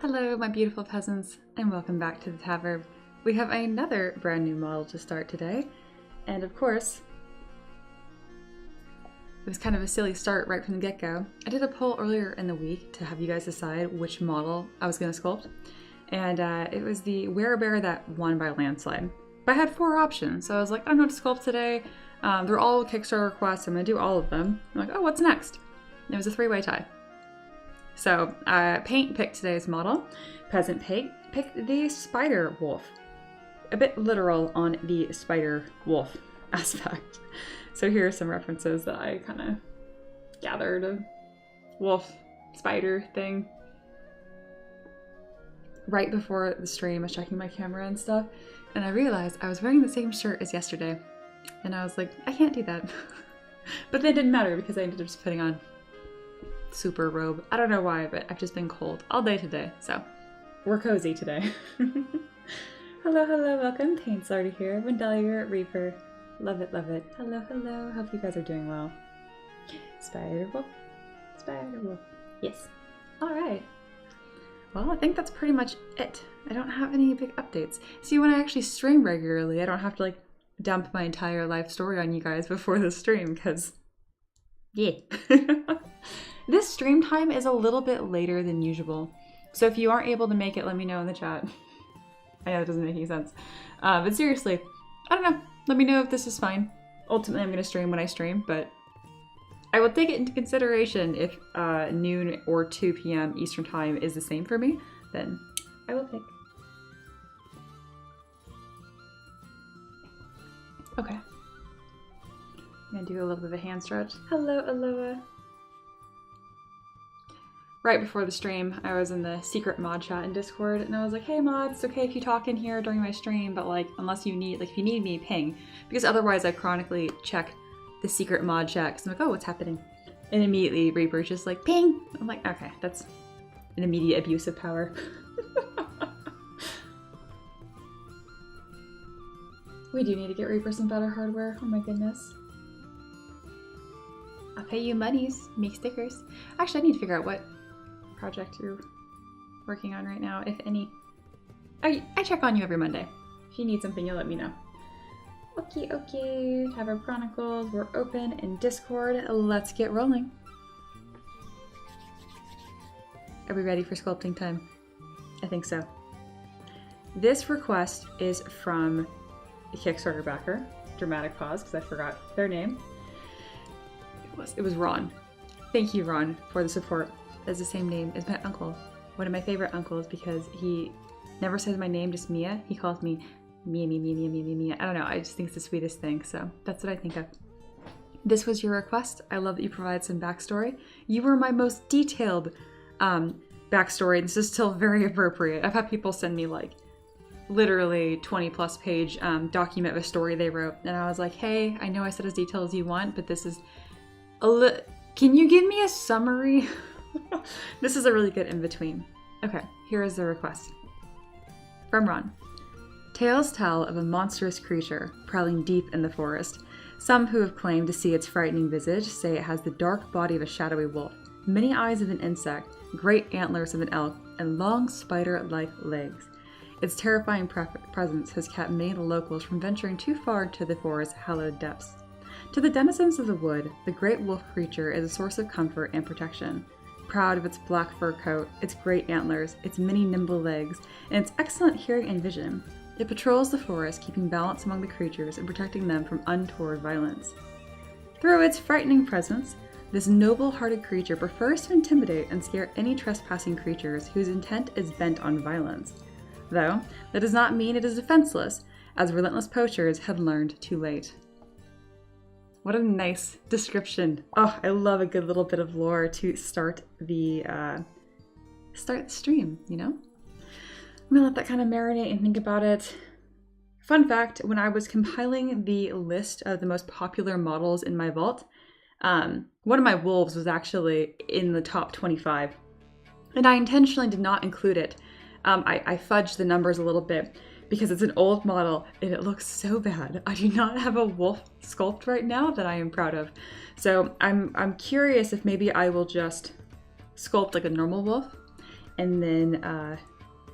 Hello, my beautiful peasants, and welcome back to the tavern. We have another brand new model to start today, and of course, it was kind of a silly start right from the get-go. I did a poll earlier in the week to have you guys decide which model I was going to sculpt, and it was the Werebear that won by a landslide. But I had 4 options, so I was like, I don't know what to sculpt today. They're all Kickstarter requests, I'm going to do all of them. I'm like, oh, what's next? And it was a 3-way tie. So, Paint picked today's model. Peasant picked the spider wolf. A bit literal on the spider wolf aspect. So here are some references that I kind of gathered of wolf spider thing. Right before the stream, I was checking my camera and stuff, and I realized I was wearing the same shirt as yesterday. And I was like, I can't do that. But then it didn't matter because I ended up just putting on super robe. I don't know why, but I've just been cold all day today, so we're cozy today. Hello, welcome. Paint's already here. Wendelia, Reaper. Love it, love it. Hello. Hope you guys are doing well. Spider wolf. Yes. Alright. Well, I think that's pretty much it. I don't have any big updates. See, when I actually stream regularly, I don't have to dump my entire life story on you guys before the stream, because yeah. This stream time is a little bit later than usual, so if you aren't able to make it, let me know in the chat. I know it doesn't make any sense, but seriously, I don't know. Let me know if this is fine. Ultimately, I'm going to stream when I stream, but I will take it into consideration if noon or 2 p.m. Eastern time is the same for me, then I will pick. Okay. I'm going to do a little bit of a hand stretch. Hello, Aloha. Right before the stream, I was in the secret mod chat in Discord, and I was like, hey mods, it's okay if you talk in here during my stream, but unless you need, if you need me, ping. Because otherwise I chronically check the secret mod chat, because I'm like, oh, what's happening? And immediately Reaper's just like, ping! I'm like, okay, that's an immediate abuse of power. We do need to get Reaper some better hardware, oh my goodness. I'll pay you monies, make stickers. Actually, I need to figure out what project you're working on right now, if any. I check on you every Monday. If you need something, you'll let me know. Okay. Tavern Chronicles, we're open in Discord. Let's get rolling. Are we ready for sculpting time? I think so. This request is from a Kickstarter backer. Dramatic pause because I forgot their name. It was Ron. Thank you, Ron, for the support. That's the same name as my uncle. One of my favorite uncles, because he never says my name, just Mia. He calls me Mia. I don't know, I just think it's the sweetest thing, so that's what I think of. This was your request. I love that you provide some backstory. You were my most detailed backstory, and this is still very appropriate. I've had people send me literally 20+ page document of a story they wrote, and I was like, hey, I know I said as detailed as you want, but this is can you give me a summary? This is a really good in-between. Okay, here is the request. From Ron. Tales tell of a monstrous creature prowling deep in the forest. Some who have claimed to see its frightening visage say it has the dark body of a shadowy wolf, many eyes of an insect, great antlers of an elk, and long spider-like legs. Its terrifying presence has kept many of the locals from venturing too far to the forest's hallowed depths. To the denizens of the wood, the great wolf creature is a source of comfort and protection. Proud of its black fur coat, its great antlers, its many nimble legs, and its excellent hearing and vision, it patrols the forest, keeping balance among the creatures and protecting them from untoward violence. Through its frightening presence, this noble-hearted creature prefers to intimidate and scare any trespassing creatures whose intent is bent on violence. Though, that does not mean it is defenseless, as relentless poachers have learned too late. What a nice description. Oh, I love a good little bit of lore to start the stream, you know? I'm gonna let that kind of marinate and think about it. Fun fact, when I was compiling the list of the most popular models in my vault, one of my wolves was actually in the top 25. And I intentionally did not include it. I fudged the numbers a little bit because it's an old model and it looks so bad. I do not have a wolf sculpt right now that I am proud of. So I'm curious if maybe I will just sculpt like a normal wolf and then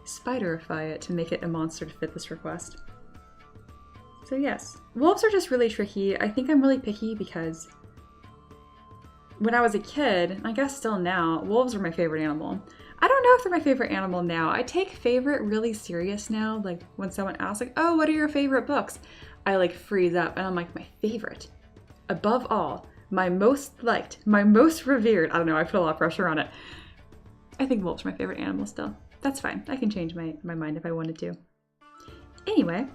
spiderify it to make it a monster to fit this request. So yes, wolves are just really tricky. I think I'm really picky because when I was a kid, and I guess still now, wolves are my favorite animal. I don't know if they're my favorite animal now. I take favorite really serious now. Like when someone asks like, oh, what are your favorite books? I like freeze up and I'm like, my favorite. Above all, my most liked, my most revered. I don't know, I put a lot of pressure on it. I think wolves are my favorite animal still. That's fine. I can change my mind if I wanted to. Anyway,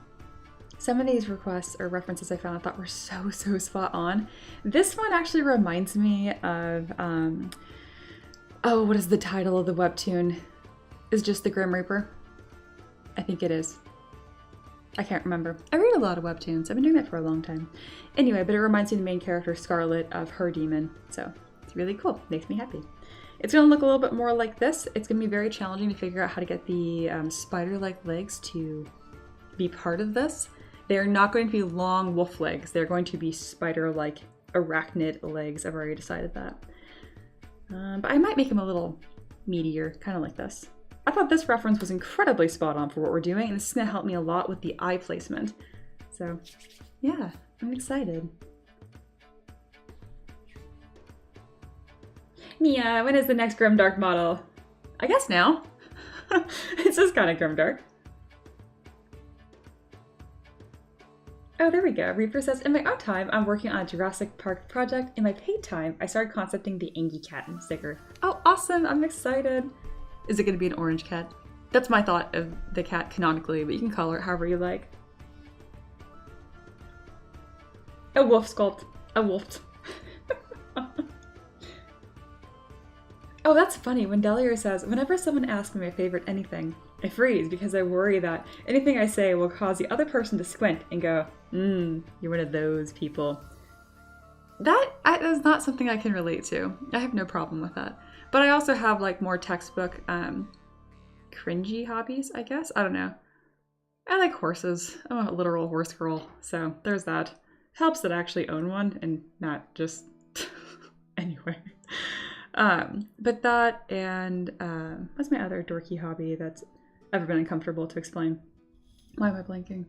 some of these requests or references I found I thought were so spot on. This one actually reminds me of, oh, what is the title of the webtoon? Is just the Grim Reaper? I think it is. I can't remember. I read a lot of webtoons. I've been doing that for a long time. Anyway, but it reminds me of the main character, Scarlet, of her demon. So it's really cool. Makes me happy. It's going to look a little bit more like this. It's going to be very challenging to figure out how to get the spider-like legs to be part of this. They're not going to be long wolf legs. They're going to be spider-like arachnid legs. I've already decided that. But I might make them a little meatier, kind of like this. I thought this reference was incredibly spot on for what we're doing, and this is going to help me a lot with the eye placement. So, yeah, I'm excited. Mia, when is the next Grimdark model? I guess now. It's just kind of Grimdark. Oh, there we go. Reaper says, in my own time, I'm working on a Jurassic Park project. In my paid time, I started concepting the Angie cat in sticker. Oh, awesome. I'm excited. Is it going to be an orange cat? That's my thought of the cat canonically, but you can color it however you like. A wolf sculpt. A wolf. Oh, that's funny. When Delier says, whenever someone asks me my favorite anything, I freeze because I worry that anything I say will cause the other person to squint and go, you're one of those people. That is not something I can relate to. I have no problem with that. But I also have like more textbook cringy hobbies, I guess. I don't know. I like horses. I'm a literal horse girl. So there's that. Helps that I actually own one and not just... Anyway. But that and what's my other dorky hobby that's ever been uncomfortable to explain? Why am I blanking?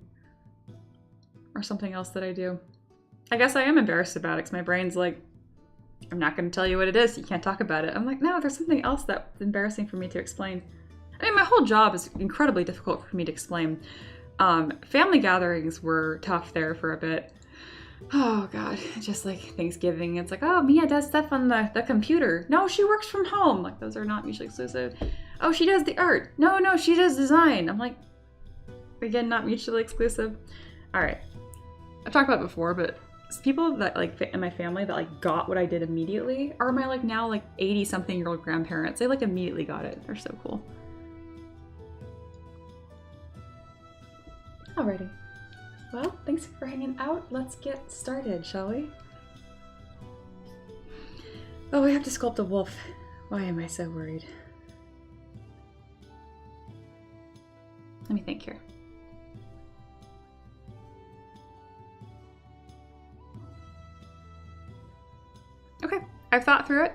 Or something else that I do. I guess I am embarrassed about it because my brain's like, I'm not going to tell you what it is. You can't talk about it. I'm like, no, there's something else that's embarrassing for me to explain. I mean, my whole job is incredibly difficult for me to explain. Family gatherings were tough there for a bit. Oh God, just like Thanksgiving, it's like, oh, Mia does stuff on the computer. No, she works from home. Like those are not mutually exclusive. Oh, she does the art. No, she does design. I'm like, again, not mutually exclusive. All right, I've talked about it before, but people that like in my family that like got what I did immediately are my like now like 80-something-year-old grandparents. They like immediately got it. They're so cool. Alrighty. Well, thanks for hanging out. Let's get started, shall we? Oh, we have to sculpt a wolf. Why am I so worried? Let me think here. Okay, I've thought through it,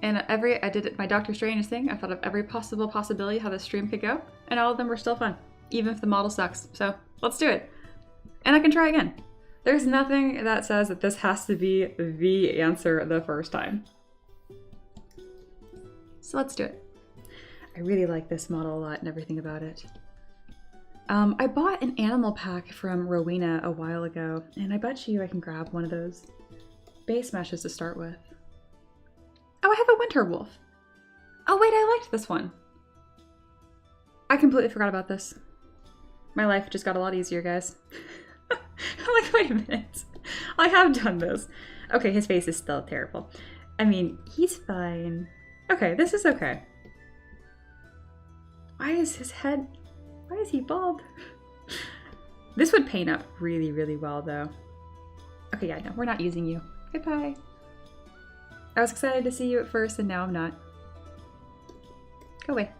and I did it my Doctor Strange thing. I thought of every possibility how the stream could go, and all of them were still fun, even if the model sucks. So let's do it. And I can try again. There's nothing that says that this has to be the answer the first time. So let's do it. I really like this model a lot and everything about it. I bought an animal pack from Rowena a while ago, and I bet you I can grab one of those base meshes to start with. Oh, I have a winter wolf. Oh wait, I liked this one. I completely forgot about this. My life just got a lot easier, guys. I'm like, wait a minute. I have done this. Okay, his face is still terrible. I mean, he's fine. Okay, this is okay. Why is his head... Why is he bald? This would paint up really, really well, though. Okay, yeah, no, we're not using you. Goodbye. I was excited to see you at first, and now I'm not. Go away.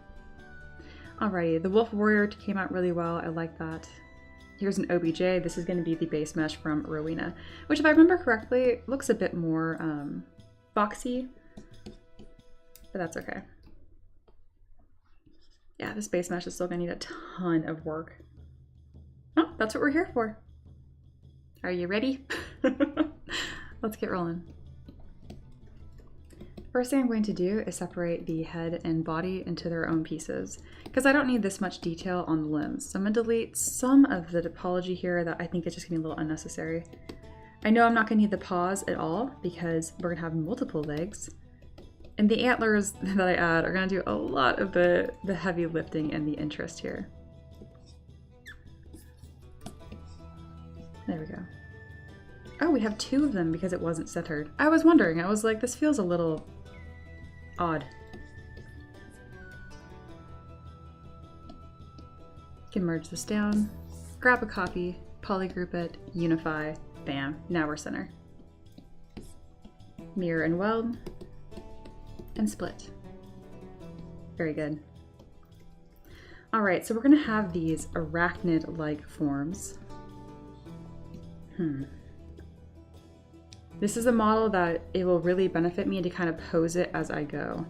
Alrighty, the Wolf Warrior came out really well. I like that. Here's an OBJ. This is going to be the base mesh from Rowena, which, if I remember correctly, looks a bit more boxy, but that's okay. Yeah, this base mesh is still gonna need a ton of work. Oh, that's what we're here for. Are you ready? Let's get rolling. First thing I'm going to do is separate the head and body into their own pieces because I don't need this much detail on the limbs. So I'm gonna delete some of the topology here that I think is just gonna be a little unnecessary. I know I'm not gonna need the paws at all because we're gonna have multiple legs. And the antlers that I add are gonna do a lot of the heavy lifting and the interest here. There we go. Oh, we have 2 of them because it wasn't centered. I was wondering, I was like, this feels a little odd. Can merge this down, grab a copy, polygroup it, unify, bam, now we're center. Mirror and weld, and split. Very good. All right, so we're gonna have these arachnid-like forms. This is a model that it will really benefit me to kind of pose it as I go.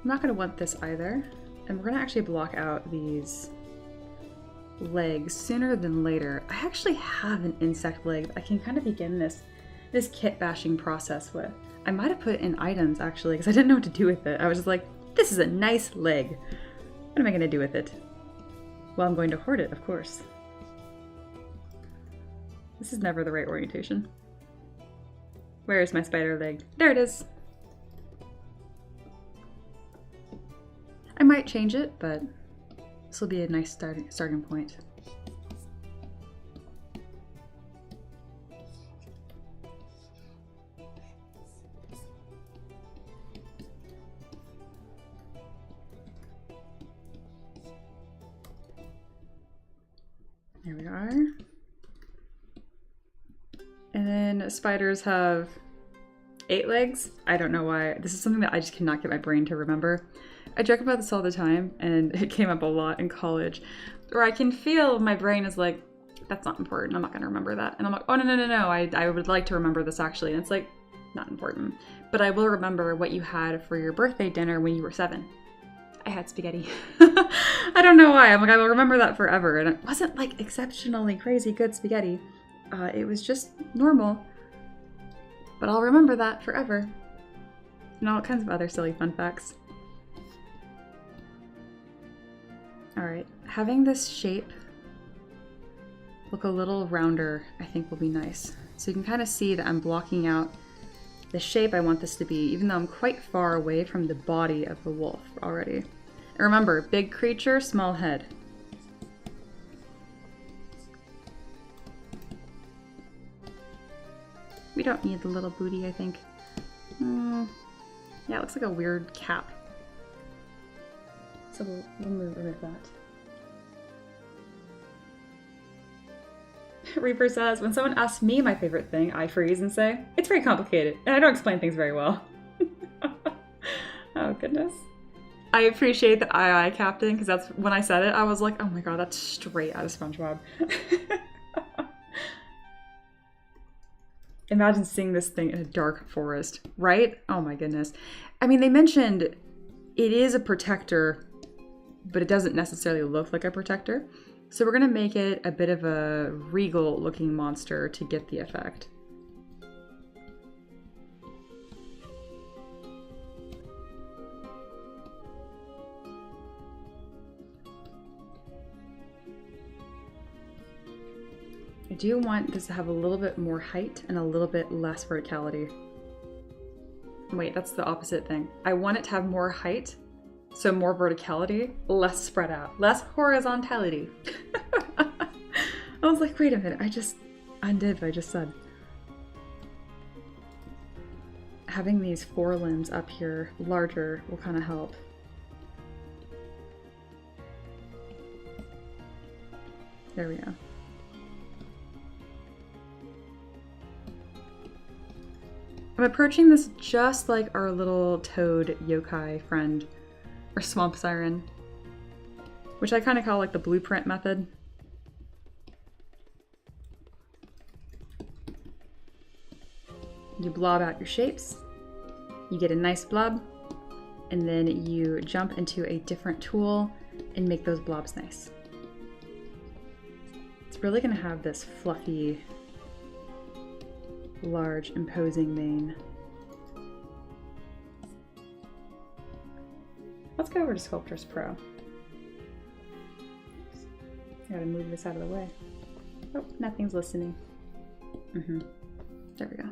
I'm not gonna want this either. And we're gonna actually block out these legs sooner than later. I actually have an insect leg that I can kind of begin this kit bashing process with. I might have put in items actually because I didn't know what to do with it. I was just like, this is a nice leg. What am I gonna do with it? Well, I'm going to hoard it, of course. This is never the right orientation. Where is my spider leg? There it is. I might change it, but this will be a nice starting point. There we are. And then spiders have 8 legs. I don't know why. This is something that I just cannot get my brain to remember. I joke about this all the time, and it came up a lot in college, where I can feel my brain is like, that's not important, I'm not gonna remember that. And I'm like, oh no, I would like to remember this actually. And it's like, not important. But I will remember what you had for your birthday dinner when you were 7. I had spaghetti. I don't know why, I'm like, I will remember that forever. And it wasn't like exceptionally crazy good spaghetti. It was just normal. But I'll remember that forever. And all kinds of other silly fun facts. Alright, having this shape look a little rounder I think will be nice. So you can kind of see that I'm blocking out the shape I want this to be, even though I'm quite far away from the body of the wolf already. And remember, big creature, small head. We don't need the little booty, I think. Yeah, it looks like a weird cap. So we'll remove that. Reaper says, when someone asks me my favorite thing, I freeze and say, it's very complicated, and I don't explain things very well. Oh, goodness. I appreciate the aye captain, because that's when I said it, I was like, oh my god, that's straight out of SpongeBob. Imagine seeing this thing in a dark forest, right? Oh my goodness. I mean, they mentioned it is a protector, but it doesn't necessarily look like a protector. So we're gonna make it a bit of a regal looking monster to get the effect. I do want this to have a little bit more height and a little bit less verticality. Wait, that's the opposite thing. I want it to have more height, so more verticality, less spread out, less horizontality. I was like, wait a minute, I just undid what I just said. Having these forelimbs up here larger will kind of help. There we go. I'm approaching this just like our little toad yokai friend, or swamp siren, which I kind of call like the blueprint method. You blob out your shapes, you get a nice blob, and then you jump into a different tool and make those blobs nice. It's really gonna have this fluffy, large, imposing mane. Let's go over to Sculptris Pro. Gotta move this out of the way. Oh, nothing's listening. There we go.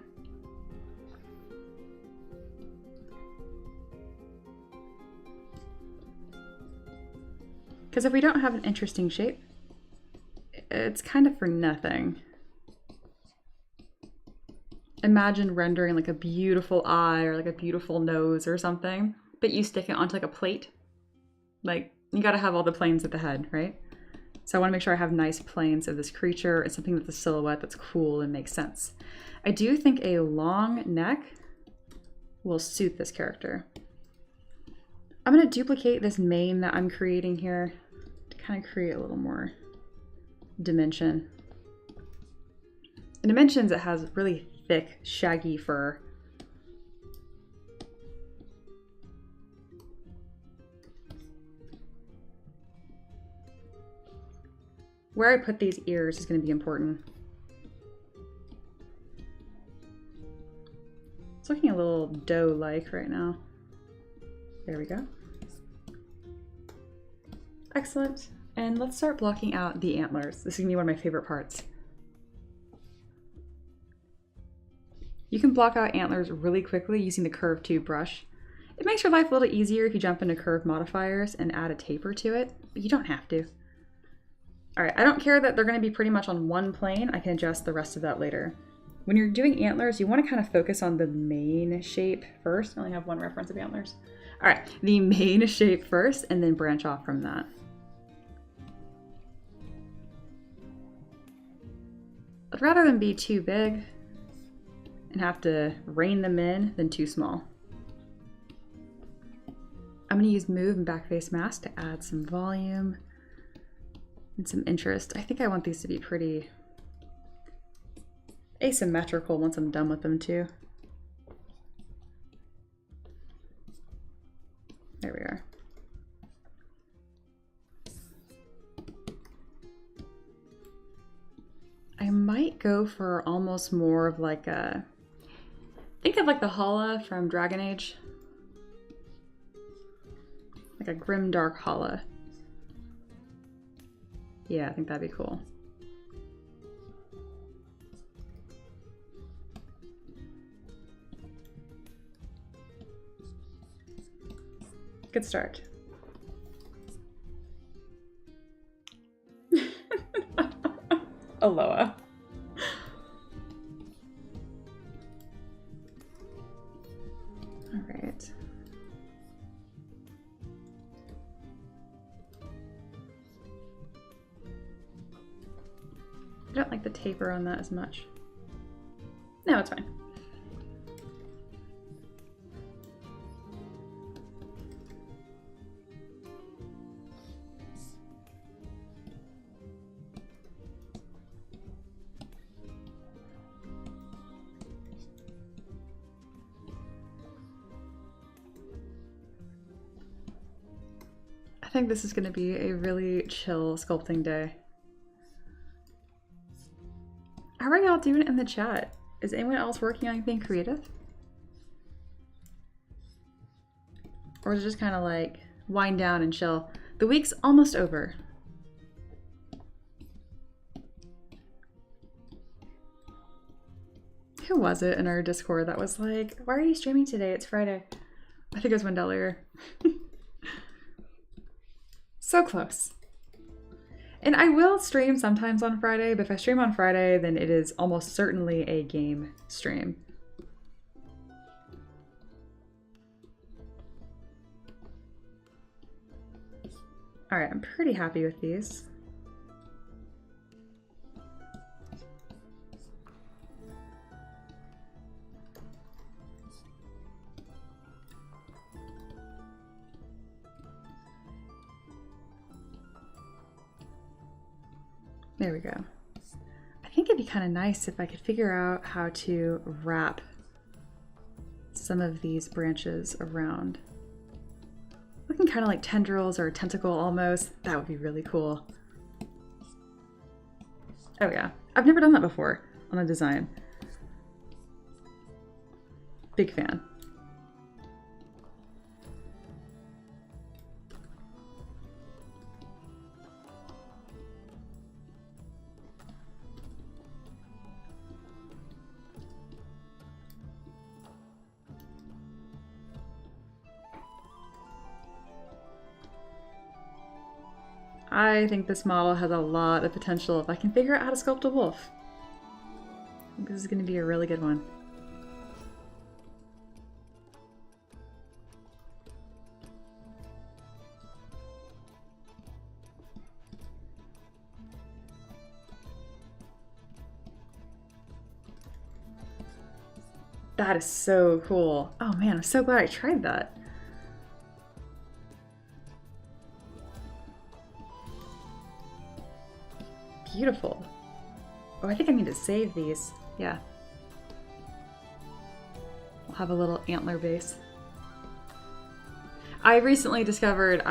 Because if we don't have an interesting shape, it's kind of for nothing. Imagine rendering like a beautiful eye or like a beautiful nose or something, but you stick it onto like a plate. Like, you gotta have all the planes at the head, right? So I wanna make sure I have nice planes of this creature and something that's a silhouette that's cool and makes sense. I do think a long neck will suit this character. I'm gonna duplicate this mane that I'm creating here to kind of create a little more dimension. In Dimensions, it has really thick, shaggy fur. Where I put these ears is going to be important. It's looking a little doe-like right now. There we go. Excellent. And let's start blocking out the antlers. This is going to be one of my favorite parts. You can block out antlers really quickly using the curve tube brush. It makes your life a little easier if you jump into curve modifiers and add a taper to it, but you don't have to. All right, I don't care that they're going to be pretty much on one plane. I can adjust the rest of that later. When you're doing antlers, you want to kind of focus on the main shape first. I only have one reference of antlers. All right, the main shape first and then branch off from that. But rather than be too big and have to rein them in than too small. I'm going to use Move and Backface Mask to add some volume and some interest. I think I want these to be pretty asymmetrical once I'm done with them too. There we are. I might go for almost more of like a, think of like the Hala from Dragon Age. Like a grim dark Hala. Yeah, I think that'd be cool. Good start. Aloha. All right. I don't like the taper on that as much. No, it's fine. I think this is going to be a really chill sculpting day. How are y'all doing in the chat? Is anyone else working on anything creative? Or is it just kind of like wind down and chill? The week's almost over. Who was it in our Discord that was like, why are you streaming today? It's Friday. I think it was Wendell earlier. So close. And I will stream sometimes on Friday, but if I stream on Friday, then it is almost certainly a game stream. All right, I'm pretty happy with these. There we go. I think it'd be kind of nice if I could figure out how to wrap some of these branches around. Looking kind of like tendrils or a tentacle almost. That would be really cool. Oh yeah, I've never done that before on a design. Big fan. I think this model has a lot of potential if I can figure out how to sculpt a wolf. I think this is going to be a really good one. That is so cool. Oh man, I'm so glad I tried that. Beautiful. Oh, I think I need to save these. Yeah. I'll have a little antler base. I recently discovered,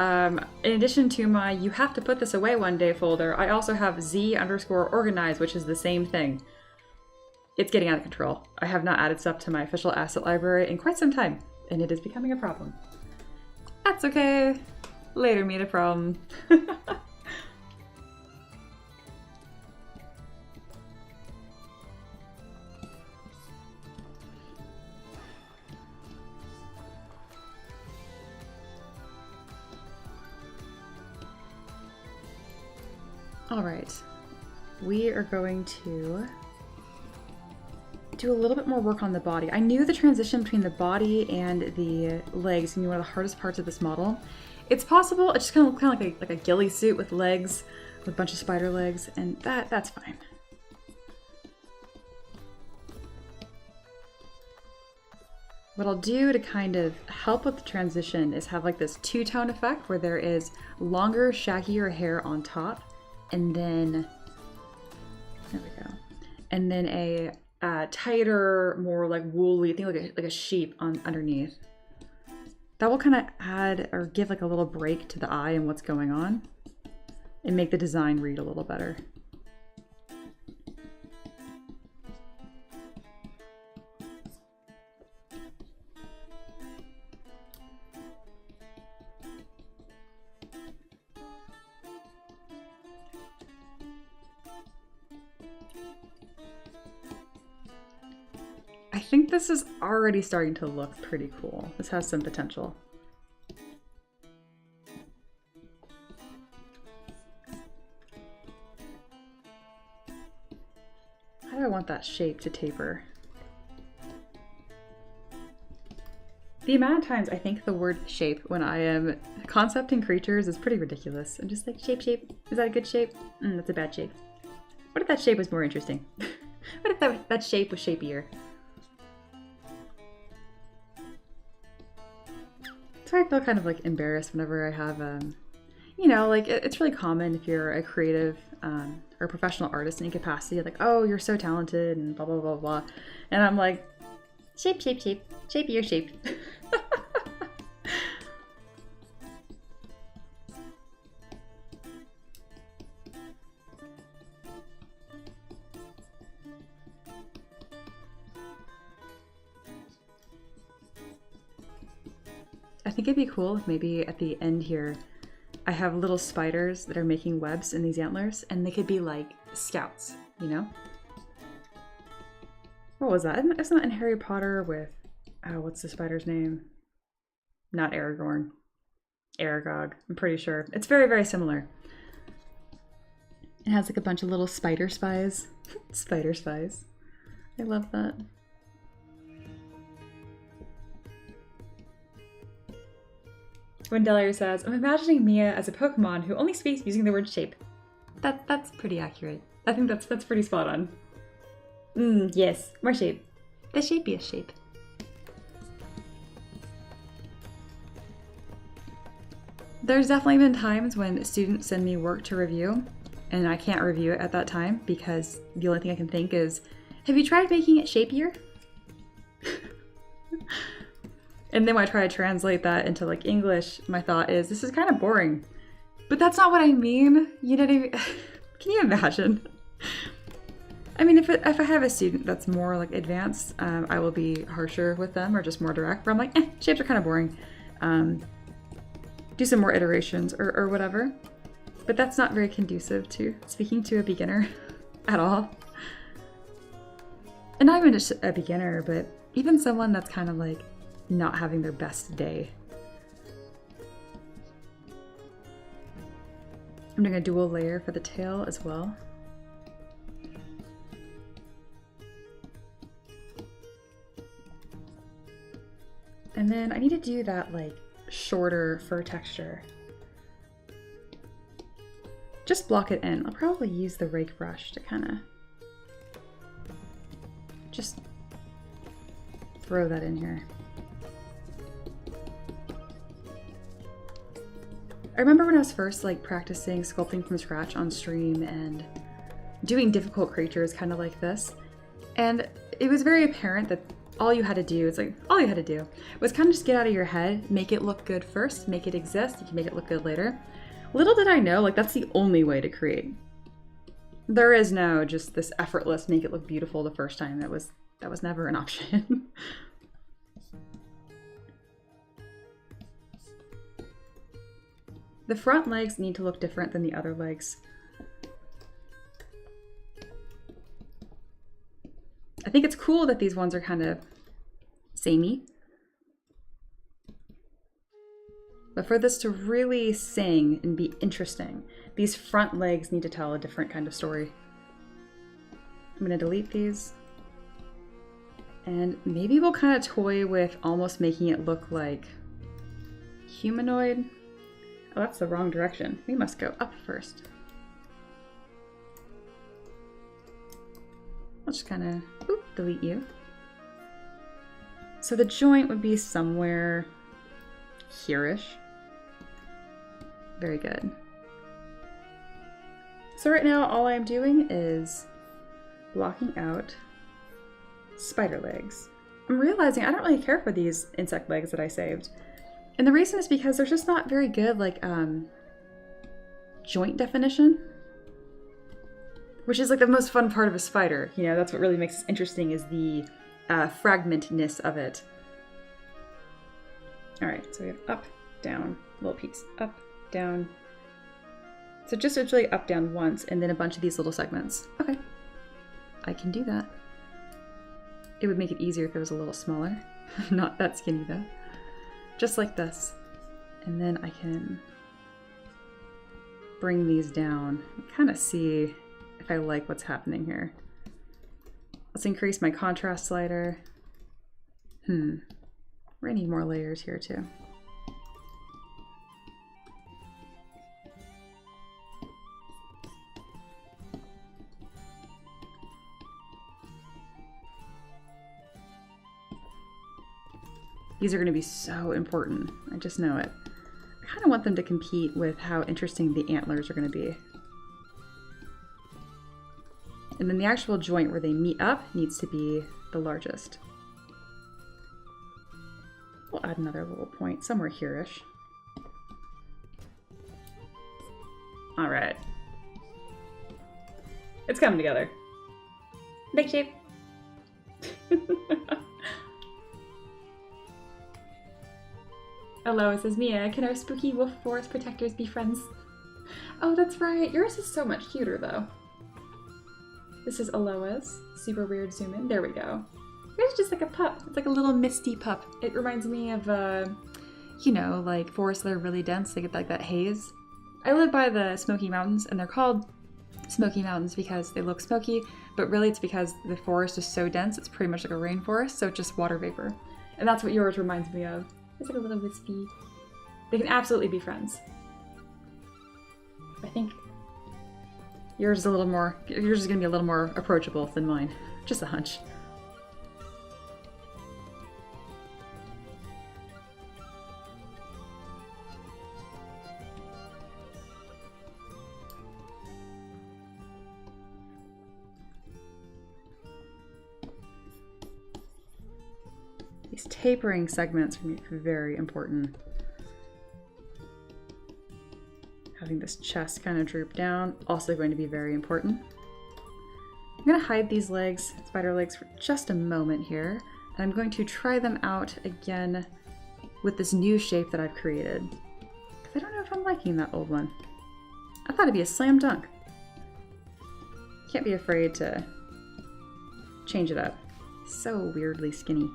in addition to my "you have to put this away one day" folder, I also have Z_organize, which is the same thing. It's getting out of control. I have not added stuff to my official asset library in quite some time, and it is becoming a problem. That's okay. Later meet a problem. All right, we are going to do a little bit more work on the body. I knew the transition between the body and the legs can be one of the hardest parts of this model. It's possible. It's just kind of like a ghillie suit with legs, with a bunch of spider legs, and that's fine. What I'll do to kind of help with the transition is have like this two-tone effect where there is longer, shaggier hair on top, and then, there we go, and then a tighter, more like woolly, I think like a sheep on underneath. That will kind of add or give like a little break to the eye and what's going on and make the design read a little better. I think this is already starting to look pretty cool. This has some potential. How do I want that shape to taper? The amount of times I think the word shape when I am concepting creatures is pretty ridiculous. I'm just like, shape. Is that a good shape? That's a bad shape. What if that shape was more interesting? What if that shape was shapier? So I feel kind of like embarrassed whenever I have, you know, like it's really common if you're a creative or a professional artist in any capacity, like, oh, you're so talented and blah, blah, blah, blah. And I'm like, shape, shapier shape. I think it'd be cool if maybe at the end here I have little spiders that are making webs in these antlers, and they could be like scouts, you know? What was that? Isn't that in Harry Potter with, oh, what's the spider's name? Not Aragorn. Aragog, I'm pretty sure. It's very, very similar. It has like a bunch of little spider spies. Spider spies. I love that. When Delaire says, I'm imagining Mia as a Pokemon who only speaks using the word shape. That's pretty accurate. I think that's pretty spot on. Yes, more shape. The shapiest shape. There's definitely been times when students send me work to review and I can't review it at that time because the only thing I can think is, have you tried making it shapier? And then when I try to translate that into like English, my thought is, this is kind of boring. But that's not what I mean. You know what I mean? Can you imagine? I mean, if I have a student that's more like advanced, I will be harsher with them or just more direct, where I'm like, shapes are kind of boring. Do some more iterations or whatever. But that's not very conducive to speaking to a beginner at all. And not even just a beginner, but even someone that's kind of like not having their best day. I'm doing a dual layer for the tail as well. And then I need to do that like shorter fur texture. Just block it in. I'll probably use the rake brush to kind of just throw that in here. I remember when I was first like practicing sculpting from scratch on stream and doing difficult creatures kind of like this, and it was very apparent that all you had to do, was kind of just get out of your head, make it look good first, make it exist, you can make it look good later. Little did I know, like that's the only way to create. There is no just this effortless, make it look beautiful the first time. That was never an option. The front legs need to look different than the other legs. I think it's cool that these ones are kind of samey. But for this to really sing and be interesting, these front legs need to tell a different kind of story. I'm going to delete these. And maybe we'll kind of toy with almost making it look like humanoid. Oh, that's the wrong direction. We must go up first. I'll just kind of delete you. So the joint would be somewhere here-ish. Very good. So right now all I'm doing is blocking out spider legs. I'm realizing I don't really care for these insect legs that I saved. And the reason is because there's just not very good like joint definition, which is like the most fun part of a spider. You know, that's what really makes it interesting, is the fragmentness of it. All right, so we have up, down, little piece, up, down. So just literally up, down once, and then a bunch of these little segments. Okay, I can do that. It would make it easier if it was a little smaller. Not that skinny though. Just like this. And then I can bring these down and kind of see if I like what's happening here. Let's increase my contrast slider. We're gonna need more layers here too. These are going to be so important. I just know it. I kind of want them to compete with how interesting the antlers are going to be. And then the actual joint where they meet up needs to be the largest. We'll add another little point somewhere here-ish. All right. It's coming together. Big shape. Hello, it says Mia. Can our spooky wolf forest protectors be friends? Oh, that's right. Yours is so much cuter, though. This is Aloha's. Super weird zoom in. There we go. Yours is just like a pup. It's like a little misty pup. It reminds me of, you know, like forests that are really dense. They get like that haze. I live by the Smoky Mountains, and they're called Smoky Mountains because they look smoky, but really it's because the forest is so dense. It's pretty much like a rainforest, so it's just water vapor. And that's what yours reminds me of. It's like a little wispy. They can absolutely be friends. I think yours is a little more, yours is gonna be a little more approachable than mine. Just a hunch. These tapering segments are going to be very important. Having this chest kind of droop down, also going to be very important. I'm going to hide these legs, spider legs, for just a moment here. And I'm going to try them out again with this new shape that I've created. Because I don't know if I'm liking that old one. I thought it'd be a slam dunk. Can't be afraid to change it up. So weirdly skinny.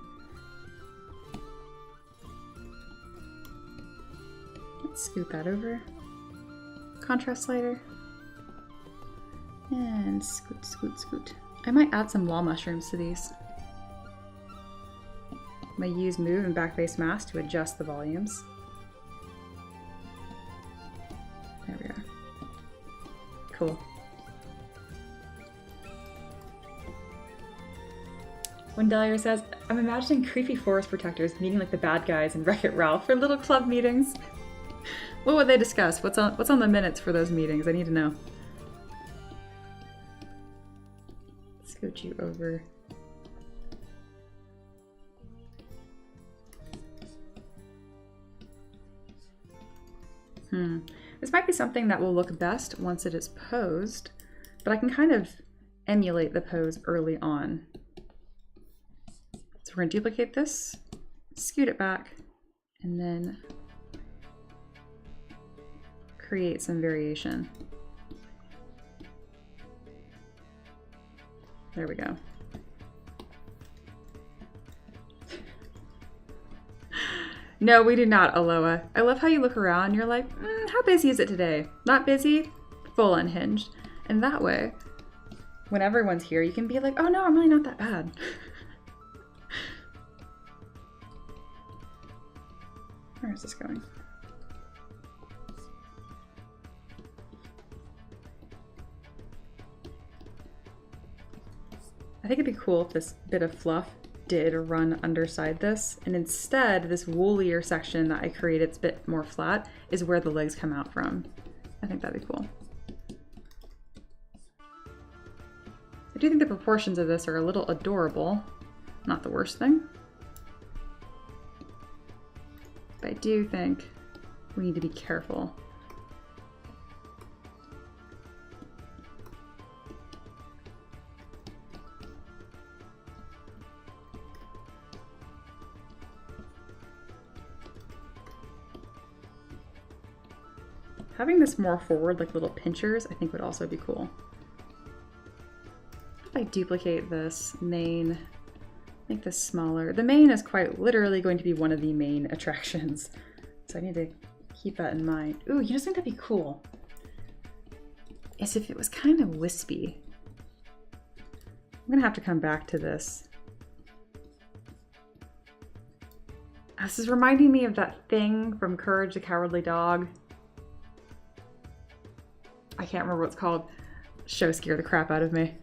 Let's scoot that over. Contrast slider. And scoot, scoot, scoot. I might add some wall mushrooms to these. I'm going to use move and backface mask to adjust the volumes. There we are. Cool. When Dahlia says, I'm imagining creepy forest protectors meeting like the bad guys in Wreck-It Ralph for little club meetings. What would they discuss? What's on the minutes for those meetings? I need to know. Scoot you over. This might be something that will look best once it is posed, but I can kind of emulate the pose early on. So we're going to duplicate this, scoot it back, and then create some variation. There we go. No, we do not, Aloha. I love how you look around, you're like, how busy is it today? Not busy? Full unhinged. And that way, when everyone's here, you can be like, oh no, I'm really not that bad. Where is this going? I think it'd be cool if this bit of fluff did run underside this, and instead this woolier section that I created, it's a bit more flat, is where the legs come out from. I think that'd be cool. I do think the proportions of this are a little adorable. Not the worst thing. But I do think we need to be careful. Having this more forward, like little pinchers, I think would also be cool. If I duplicate this mane, make this smaller. The mane is quite literally going to be one of the main attractions. So I need to keep that in mind. Ooh, you just think that'd be cool? As if it was kind of wispy. I'm gonna have to come back to this. This is reminding me of that thing from Courage the Cowardly Dog. I can't remember what it's called. Show scared the crap out of me.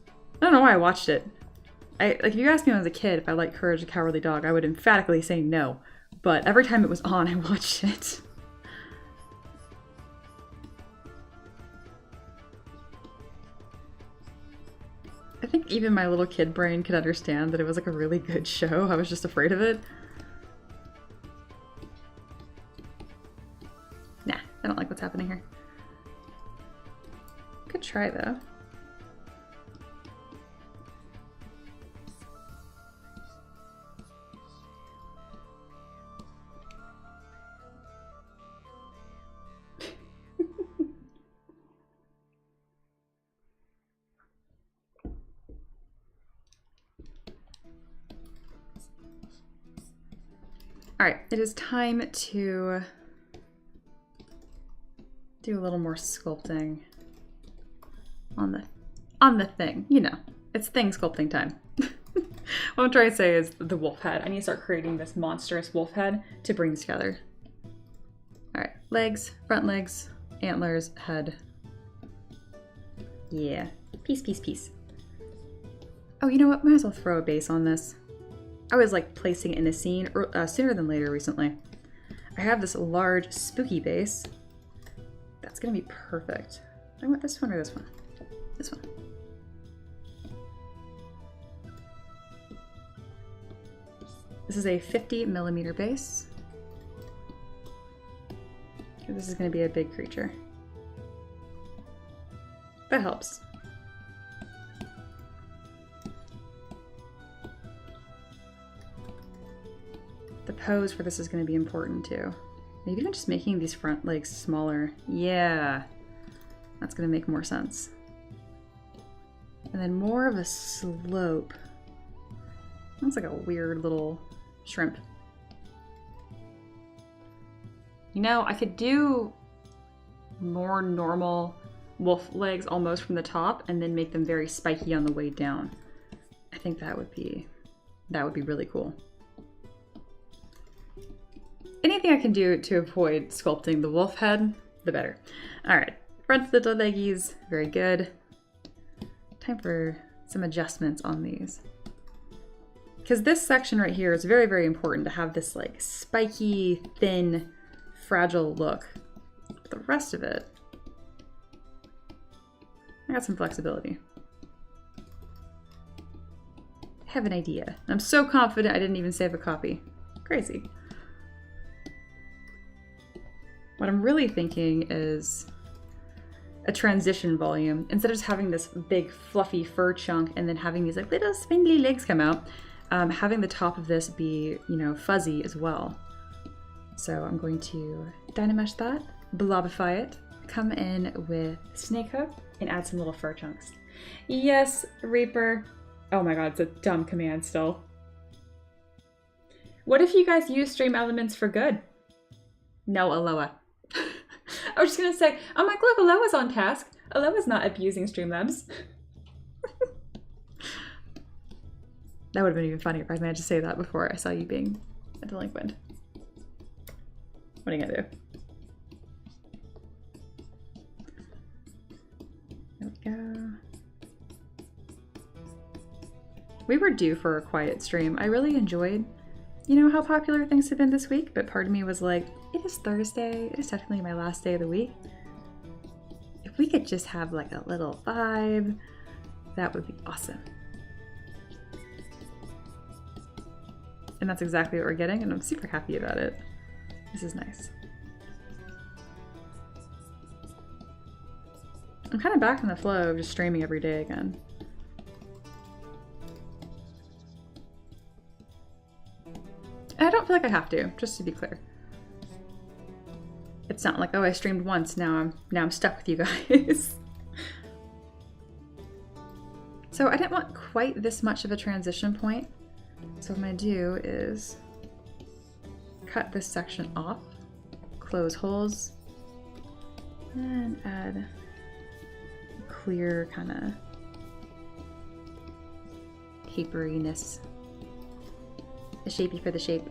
I don't know why I watched it. Like, if you asked me when I was a kid if I liked Courage the Cowardly Dog, I would emphatically say no. But every time it was on, I watched it. I think even my little kid brain could understand that it was like a really good show. I was just afraid of it. Nah, I don't like what's happening here. Good try though. All right, it is time to do a little more sculpting on the thing. You know, it's thing sculpting time. What I'm trying to say is the wolf head. I need to start creating this monstrous wolf head to bring together. All right, legs, front legs, antlers, head. Yeah, piece, piece, piece. Oh, you know what? Might as well throw a base on this. I was like placing it in a scene sooner than later recently. I have this large spooky base. That's gonna be perfect. I want this one or this one? This one. This is a 50mm base. This is going to be a big creature. That helps. The pose for this is going to be important too. Maybe I'm just making these front legs smaller. Yeah, that's going to make more sense. And then more of a slope. Looks like a weird little shrimp. You know, I could do more normal wolf legs almost from the top and then make them very spiky on the way down. I think that would be really cool. Anything I can do to avoid sculpting the wolf head, the better. All right, front little leggies, very good. Time for some adjustments on these. Because this section right here is very, very important to have this like spiky, thin, fragile look. But the rest of it, I got some flexibility. I have an idea. I'm so confident I didn't even save a copy. Crazy. What I'm really thinking is a transition volume. Instead of just having this big fluffy fur chunk and then having these like little spindly legs come out, having the top of this be, you know, fuzzy as well. So I'm going to Dynamesh that, blobify it, come in with snake hook, and add some little fur chunks. Yes, Reaper. Oh my god, it's a dumb command still. What if you guys use stream elements for good? No, Aloha. I was just gonna say, oh my god, Aloha's on task. Aloha's not abusing Streamlabs. That would have been even funnier if I managed to say that before I saw you being a delinquent. What are you gonna do? There we go. We were due for a quiet stream. I really enjoyed, you know, how popular things have been this week, but part of me was like, it is Thursday. It is technically my last day of the week. If we could just have like a little vibe, that would be awesome. And that's exactly what we're getting, and I'm super happy about it. This is nice. I'm kind of back in the flow of just streaming every day again. And I don't feel like I have to, just to be clear. It's not like, oh, I streamed once, now I'm stuck with you guys. So I didn't want quite this much of a transition point. So what I'm gonna do is cut this section off, close holes, and add a clear kind of paperiness. The shapey for the shape.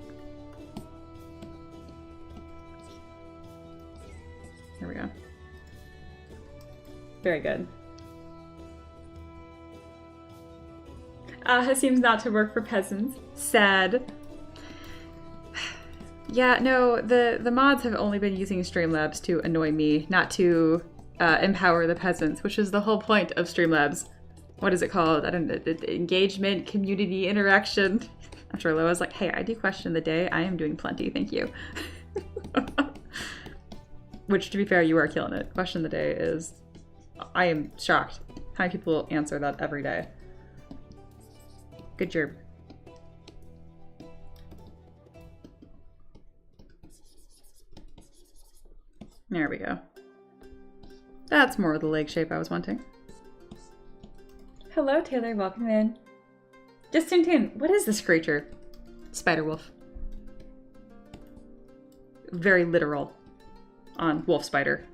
There we go. Very good. It seems not to work for peasants. Sad. Yeah, no, the mods have only been using Streamlabs to annoy me, not to empower the peasants, which is the whole point of Streamlabs. What is it called? I don't know, engagement, community interaction. I'm sure Loa's like, hey, I do question of the day. I am doing plenty, thank you. Which, to be fair, you are killing it. Question of the day is, I am shocked how many people answer that every day. Good job. There we go. That's more of the leg shape I was wanting. Hello, Taylor. Welcome in. Just tuned in. What is this creature? Spider wolf. Very literal on wolf spider.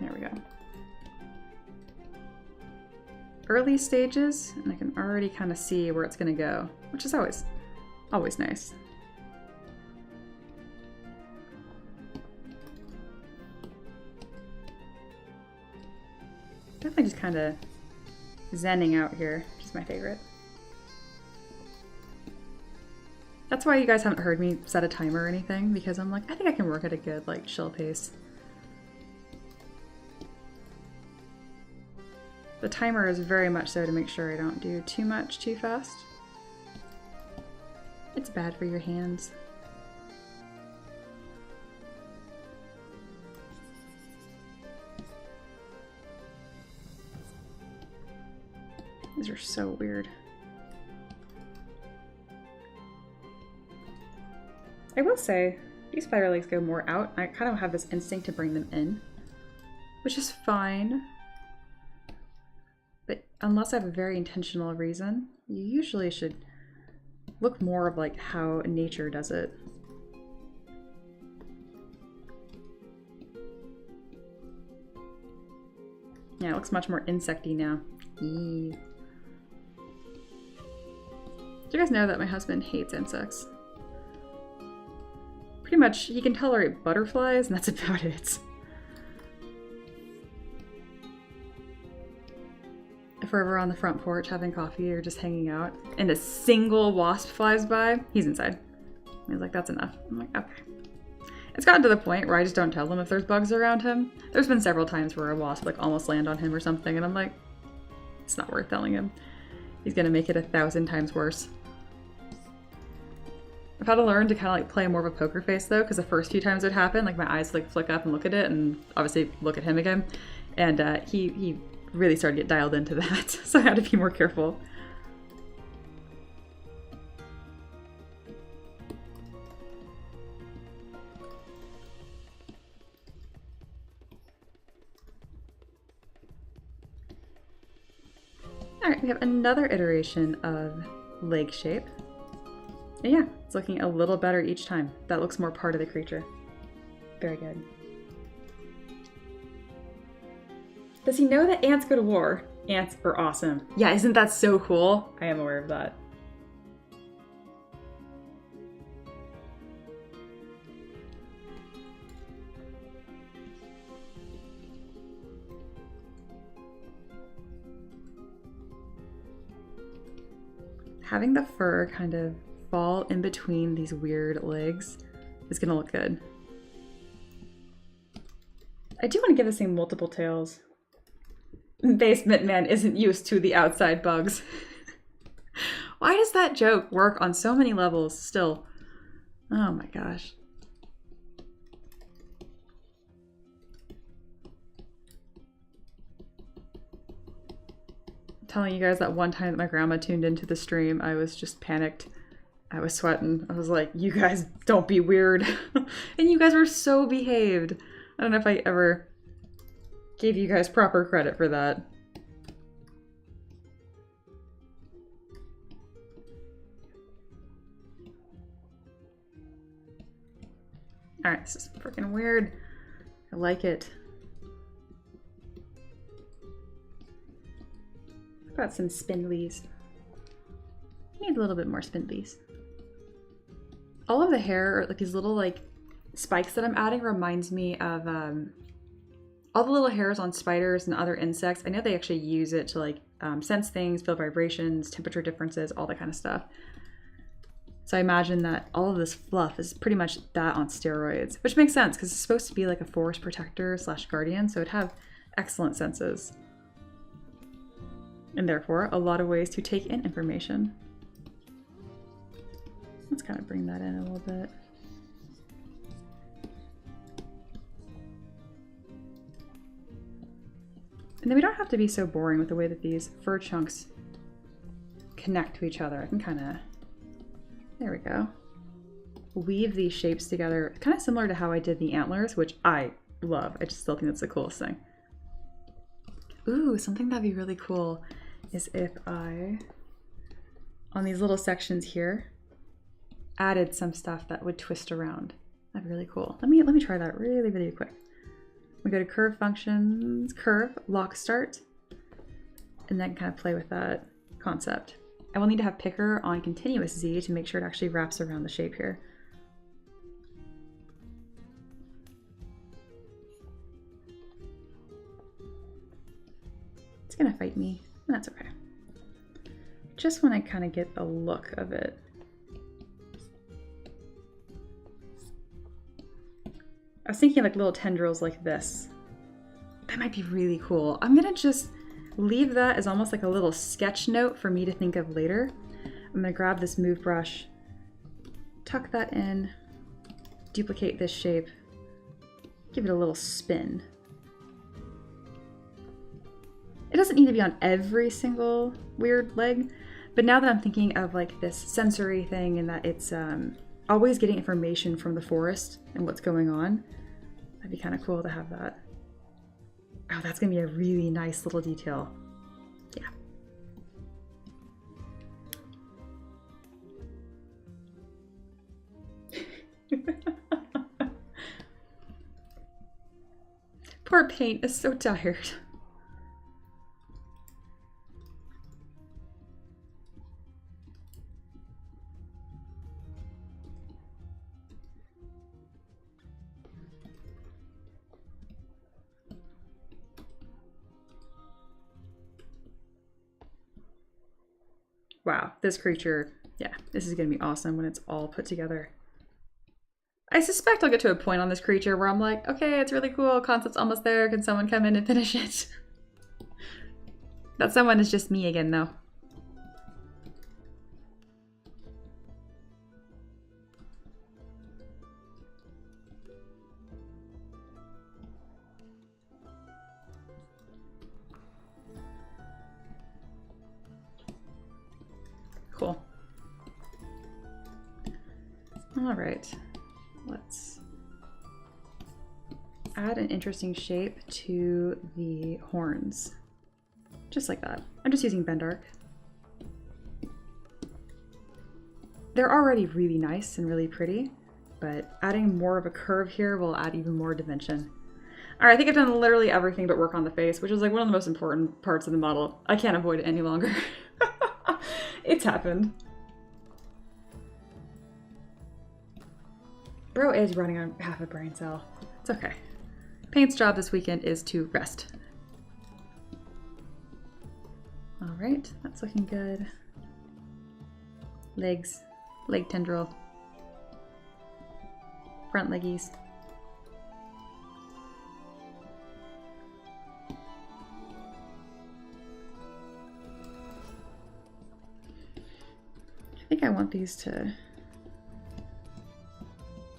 There we go. Early stages, and I can already kind of see where it's going to go, which is always nice. Definitely just kind of zenning out here, which is my favorite. That's why you guys haven't heard me set a timer or anything, because I'm like, I think I can work at a good like chill pace. The timer is very much so to make sure I don't do too much too fast. It's bad for your hands. These are so weird. I will say, these spider legs go more out. I kind of have this instinct to bring them in, which is fine. But unless I have a very intentional reason, you usually should look more of like how nature does it. Yeah, it looks much more insecty now. Eee. Do you guys know that my husband hates insects? Pretty much, he can tolerate butterflies, and that's about it. If we're ever on the front porch having coffee or just hanging out, and a single wasp flies by, he's inside. He's like, that's enough. I'm like, okay. It's gotten to the point where I just don't tell him if there's bugs around him. There's been several times where a wasp like almost landed on him or something, and I'm like, it's not worth telling him. He's gonna make it 1,000 times worse. I've had to learn to kind of like play more of a poker face though, because the first few times it happened, like my eyes like flick up and look at it, and obviously look at him again, and he really started to get dialed into that, so I had to be more careful. All right, we have another iteration of leg shape. And yeah, it's looking a little better each time. That looks more part of the creature. Very good. Does he know that ants go to war? Ants are awesome. Yeah, isn't that so cool? I am aware of that. Having the fur kind of fall in between these weird legs is gonna look good. I do want to give this thing multiple tails. Basement man isn't used to the outside bugs. Why does that joke work on so many levels still? Oh my gosh. I'm telling you guys that one time that my grandma tuned into the stream, I was just panicked. I was sweating. I was like, you guys don't be weird. And you guys were so behaved. I don't know if I ever gave you guys proper credit for that. Alright, this is freaking weird. I like it. I've got some spindlies. Need a little bit more spindlies. All of the hair, like these little like spikes that I'm adding, reminds me of all the little hairs on spiders and other insects. I know they actually use it to like sense things, feel vibrations, temperature differences, all that kind of stuff. So I imagine that all of this fluff is pretty much that on steroids, which makes sense because it's supposed to be like a forest protector / guardian, so it'd have excellent senses. And therefore, a lot of ways to take in information. Let's kind of bring that in a little bit. And then we don't have to be so boring with the way that these fur chunks connect to each other. I can kind of, there we go, weave these shapes together, kind of similar to how I did the antlers, which I love. I just still think that's the coolest thing. Ooh, something that'd be really cool is if I, on these little sections here, added some stuff that would twist around. That'd be really cool. Let me try that really quick. We go to curve functions, curve, lock start, and then kind of play with that concept. I will need to have picker on continuous Z to make sure it actually wraps around the shape here. It's gonna fight me. That's okay. Just want to kind of get a look of it. I was thinking like little tendrils like this. That might be really cool. I'm gonna just leave that as almost like a little sketch note for me to think of later. I'm gonna grab this move brush, tuck that in, duplicate this shape, give it a little spin. It doesn't need to be on every single weird leg, but now that I'm thinking of like this sensory thing and that it's always getting information from the forest and what's going on, that'd be kind of cool to have that. Oh, that's gonna be a really nice little detail. Yeah. Poor Paint is so tired. Wow, this creature, yeah, this is gonna be awesome when it's all put together. I suspect I'll get to a point on this creature where I'm like, okay, it's really cool, concept's almost there, can someone come in and finish it? That someone is just me again, though. Cool. All right, let's add an interesting shape to the horns. Just like that. I'm just using bend arc. They're already really nice and really pretty, but adding more of a curve here will add even more dimension. All right, I think I've done literally everything but work on the face, which is like one of the most important parts of the model. I can't avoid it any longer. It's happened. Bro is running on half a brain cell. It's okay. Paint's job this weekend is to rest. All right, that's looking good. Legs, leg tendril, front leggies. I think I want these to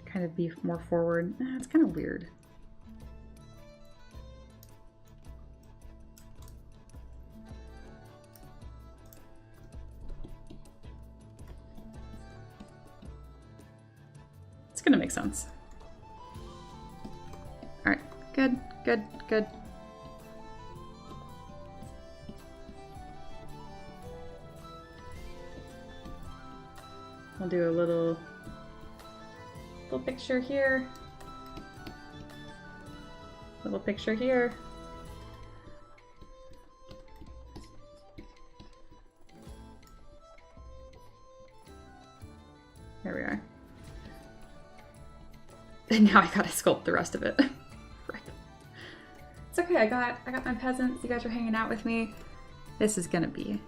kind of be more forward. It's kind of weird. It's gonna make sense. All right, good, good, good. I'll do a little picture here. Little picture here. There we are. And now I gotta sculpt the rest of it. Right. It's okay, I got my peasants. You guys are hanging out with me. This is gonna be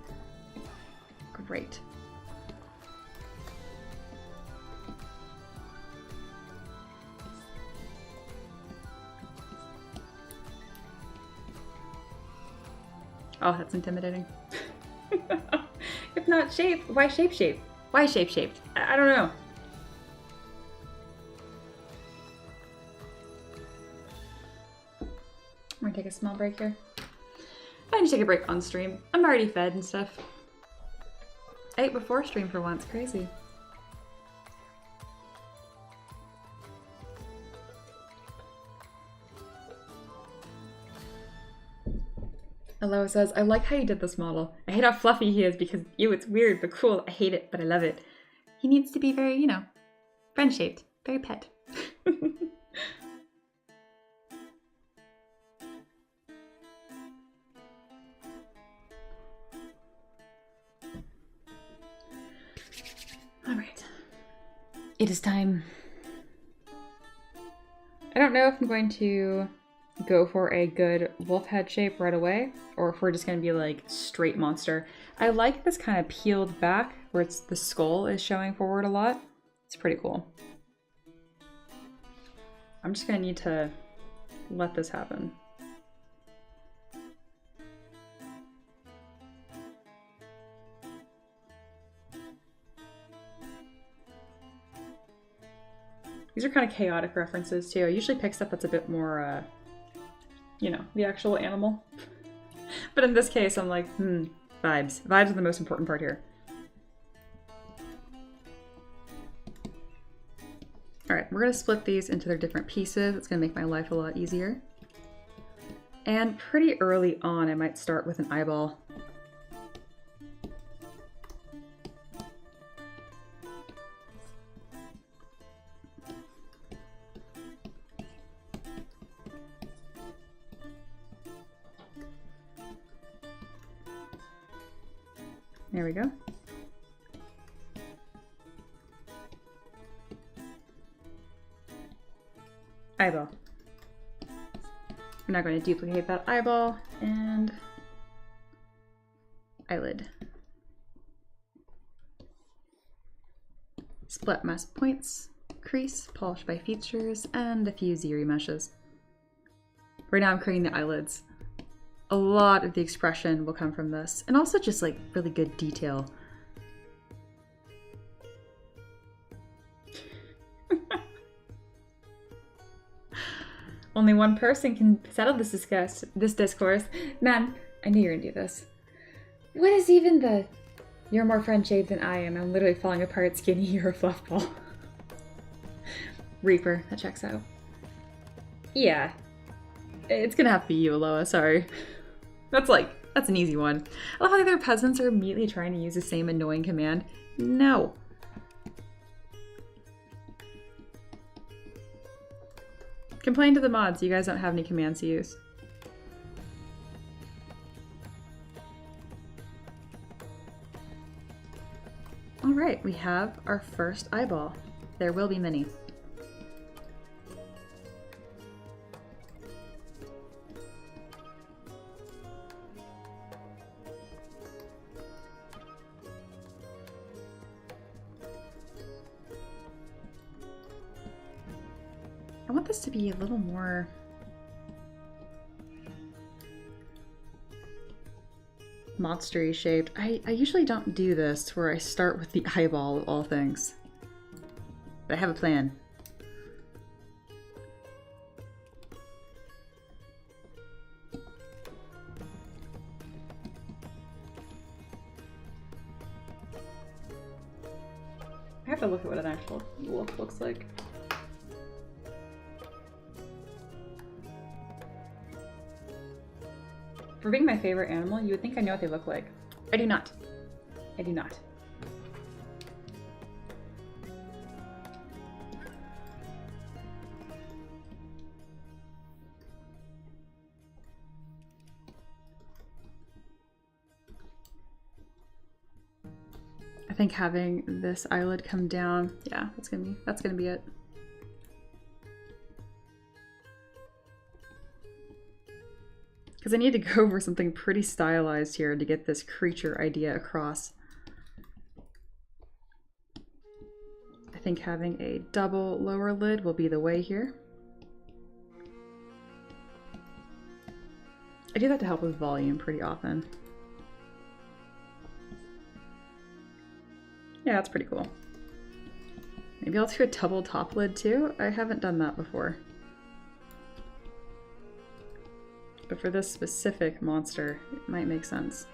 great. Oh, that's intimidating. If not shape, why shape? Why shape-shaped? I don't know. I'm gonna take a small break here. I need to take a break on stream. I'm already fed and stuff. I ate before stream for once, crazy. Aloha says, I like how you did this model. I hate how fluffy he is because, ew, it's weird, but cool. I hate it, but I love it. He needs to be very, you know, friend-shaped. Very pet. All right. It is time. I don't know if I'm going to go for a good wolf head shape right away, or if we're just going to be like straight monster. I like this kind of peeled back where it's the skull is showing forward a lot. It's pretty cool. I'm just gonna need to let this happen. These are kind of chaotic references too. I usually pick stuff that's a bit more, you know, the actual animal. But in this case, I'm like, vibes. Vibes are the most important part here. All right, we're gonna split these into their different pieces. It's gonna make my life a lot easier. And pretty early on, I might start with an eyeball. There we go. Eyeball. We're now going to duplicate that eyeball and eyelid. Split mask points, crease, polish by features, and a few zero meshes. Right now I'm creating the eyelids. A lot of the expression will come from this, and also just like really good detail. Only one person can settle this discourse. Man, I knew you were gonna do this. What is even the... You're more French-shaved than I am. I'm literally falling apart skinny. You're a fluff ball. Reaper, that checks out. Yeah. It's gonna have to be you, Aloha, sorry. That's an easy one. I love how the other peasants are immediately trying to use the same annoying command. No. Complain to the mods, you guys don't have any commands to use. Alright, we have our first eyeball. There will be many. I want this to be a little more monster-y shaped. I usually don't do this where I start with the eyeball of all things. But I have a plan. I have to look at what an actual wolf looks like. For being my favorite animal, you would think I know what they look like. I do not. I do not. I think having this eyelid come down, yeah, that's gonna be it. Because I need to go over something pretty stylized here to get this creature idea across. I think having a double lower lid will be the way here. I do that to help with volume pretty often. Yeah, that's pretty cool. Maybe I'll do a double top lid too? I haven't done that before. But for this specific monster, it might make sense.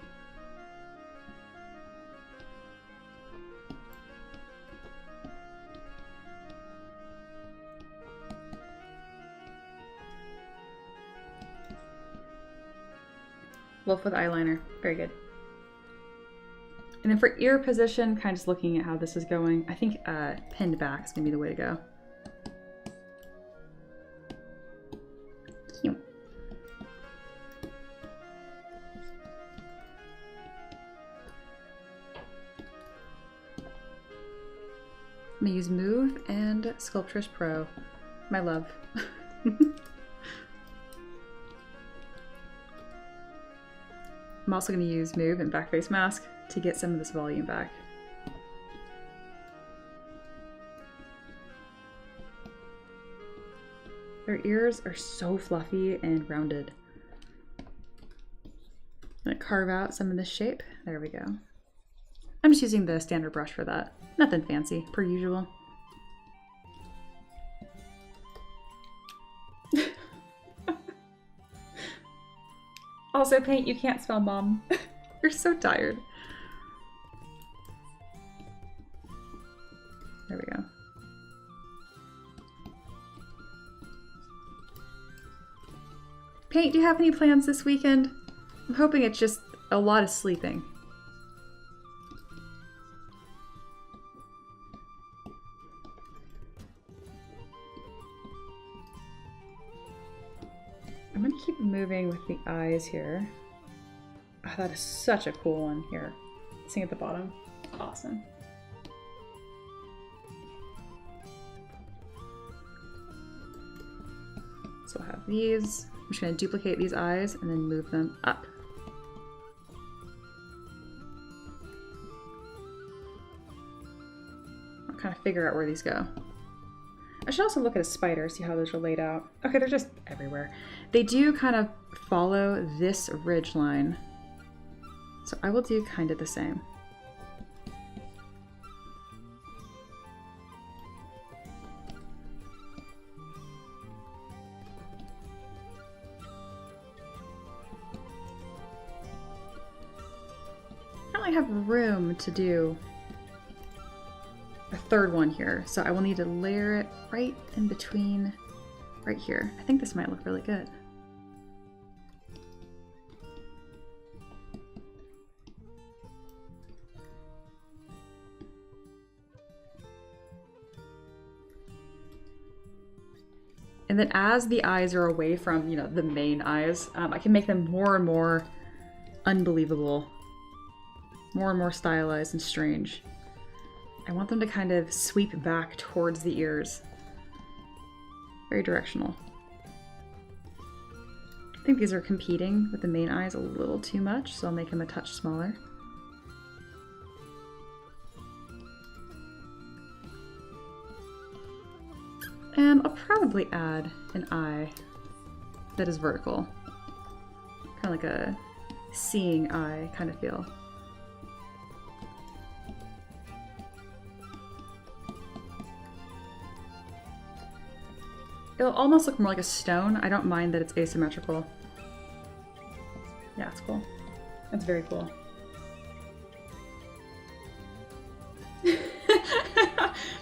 Wolf with eyeliner, very good. And then for ear position, kind of just looking at how this is going, I think pinned back is gonna be the way to go. Cute. I'm gonna use Move and Sculptress Pro, my love. I'm also gonna use Move and Backface Mask to get some of this volume back. Their ears are so fluffy and rounded. I'm gonna carve out some of this shape. There we go. I'm just using the standard brush for that. Nothing fancy, per usual. Also, Paint, you can't spell mom. You're so tired. There we go. Paint, do you have any plans this weekend? I'm hoping it's just a lot of sleeping. I'm gonna keep moving with the eyes here. Oh, that is such a cool one here. Seeing at the bottom. Awesome. So I'll have these. I'm just gonna duplicate these eyes and then move them up. I'll kind of figure out where these go. I should also look at a spider, see how those are laid out. Okay, they're just everywhere. They do kind of follow this ridge line. So I will do kind of the same. I don't really have room to do a third one here, so I will need to layer it right in between, right here. I think this might look really good. And then as the eyes are away from, you know, the main eyes, I can make them more and more unbelievable, more and more stylized and strange. I want them to kind of sweep back towards the ears. Very directional. I think these are competing with the main eyes a little too much, so I'll make them a touch smaller. And I'll probably add an eye that is vertical. Kind of like a seeing eye kind of feel. It'll almost look more like a stone. I don't mind that it's asymmetrical. Yeah, it's cool. It's very cool.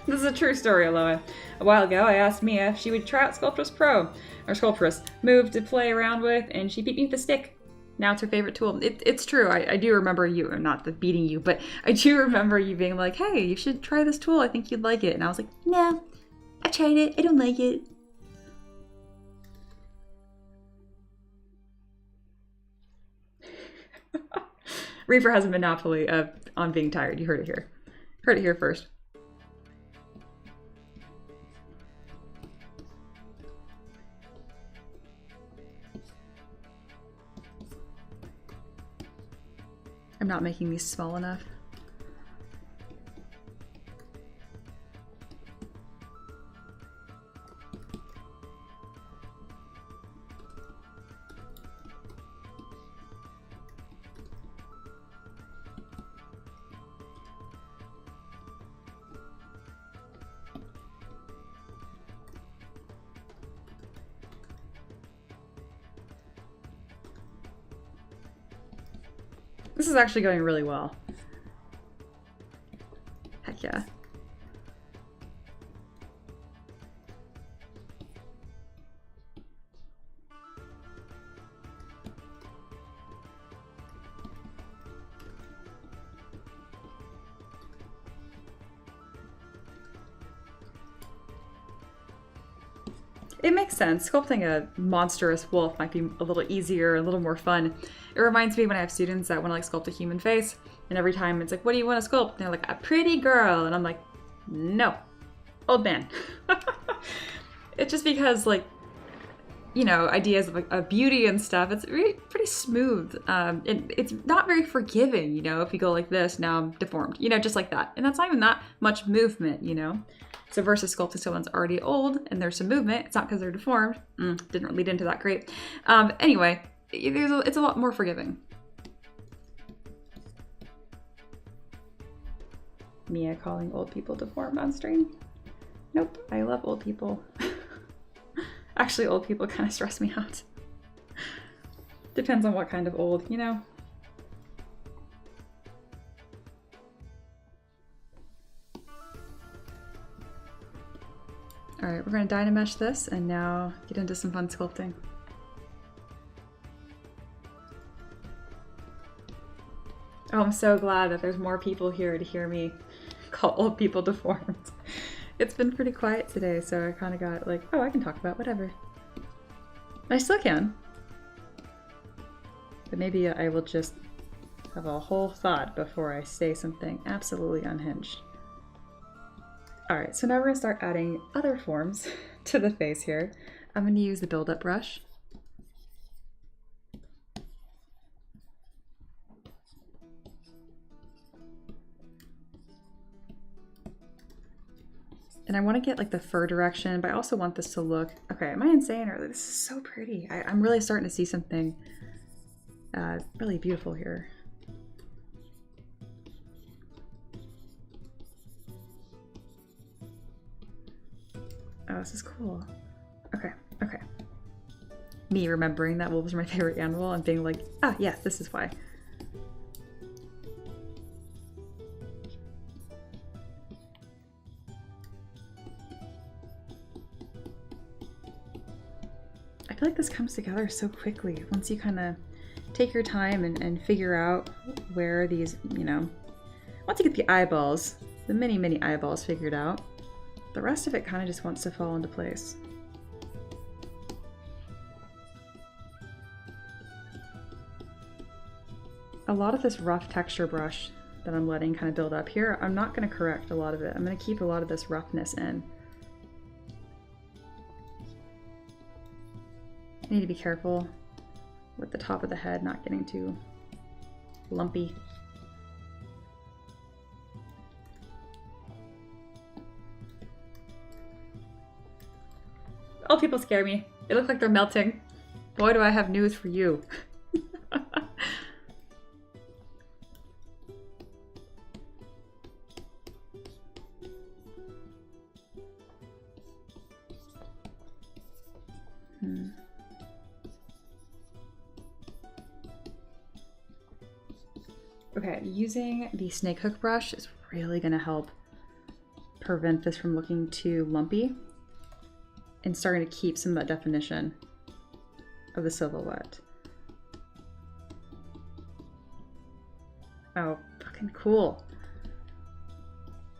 This is a true story, Aloha. A while ago, I asked Mia if she would try out Sculptress Pro, or Sculptress Move to play around with, and she beat me with a stick. Now it's her favorite tool. It's true. I do remember you, or not the beating you, but I do remember you being like, hey, you should try this tool. I think you'd like it. And I was like, no, I've tried it. I don't like it. Reaper has a monopoly on being tired. You heard it here. Heard it here first. I'm not making these small enough. This is actually going really well. Heck yeah. It makes sense. Sculpting a monstrous wolf might be a little easier, a little more fun. It reminds me when I have students that want to like sculpt a human face, and every time it's like, what do you want to sculpt? And they're like, a pretty girl. And I'm like, no, old man. It's just because, like, you know, ideas of beauty and stuff, it's really pretty smooth. It's not very forgiving, you know, if you go like this, now I'm deformed, you know, just like that. And that's not even that much movement, you know? So versus sculpting someone's already old and there's some movement, it's not because they're deformed. Didn't lead into that great. Anyway, it's a lot more forgiving. Mia calling old people deformed on stream. Nope, I love old people. Actually, old people kind of stress me out. Depends on what kind of old, you know? All right, we're gonna Dynamesh this and now get into some fun sculpting. Oh, I'm so glad that there's more people here to hear me call old people deformed. It's been pretty quiet today, so I kind of got like, oh, I can talk about whatever. I still can. But maybe I will just have a whole thought before I say something absolutely unhinged. All right, so now we're gonna start adding other forms to the face here. I'm gonna use the build-up brush. And I want to get like the fur direction, but I also want this to look, okay, am I insane? Or this is so pretty. I'm really starting to see something really beautiful here. Oh, this is cool. Okay, okay. Me remembering that wolves are my favorite animal and being like, ah, yes, this is why. I feel like this comes together so quickly once you kind of take your time and figure out where these, you know, once you get the eyeballs, the many eyeballs figured out, the rest of it kind of just wants to fall into place. A lot of this rough texture brush that I'm letting kind of build up here, I'm not going to correct a lot of it. I'm going to keep a lot of this roughness in. I need to be careful with the top of the head not getting too lumpy. Oh, people scare me. They look like they're melting. Boy, do I have news for you. Okay, using the snake hook brush is really going to help prevent this from looking too lumpy and starting to keep some of that definition of the silhouette. Oh, fucking cool.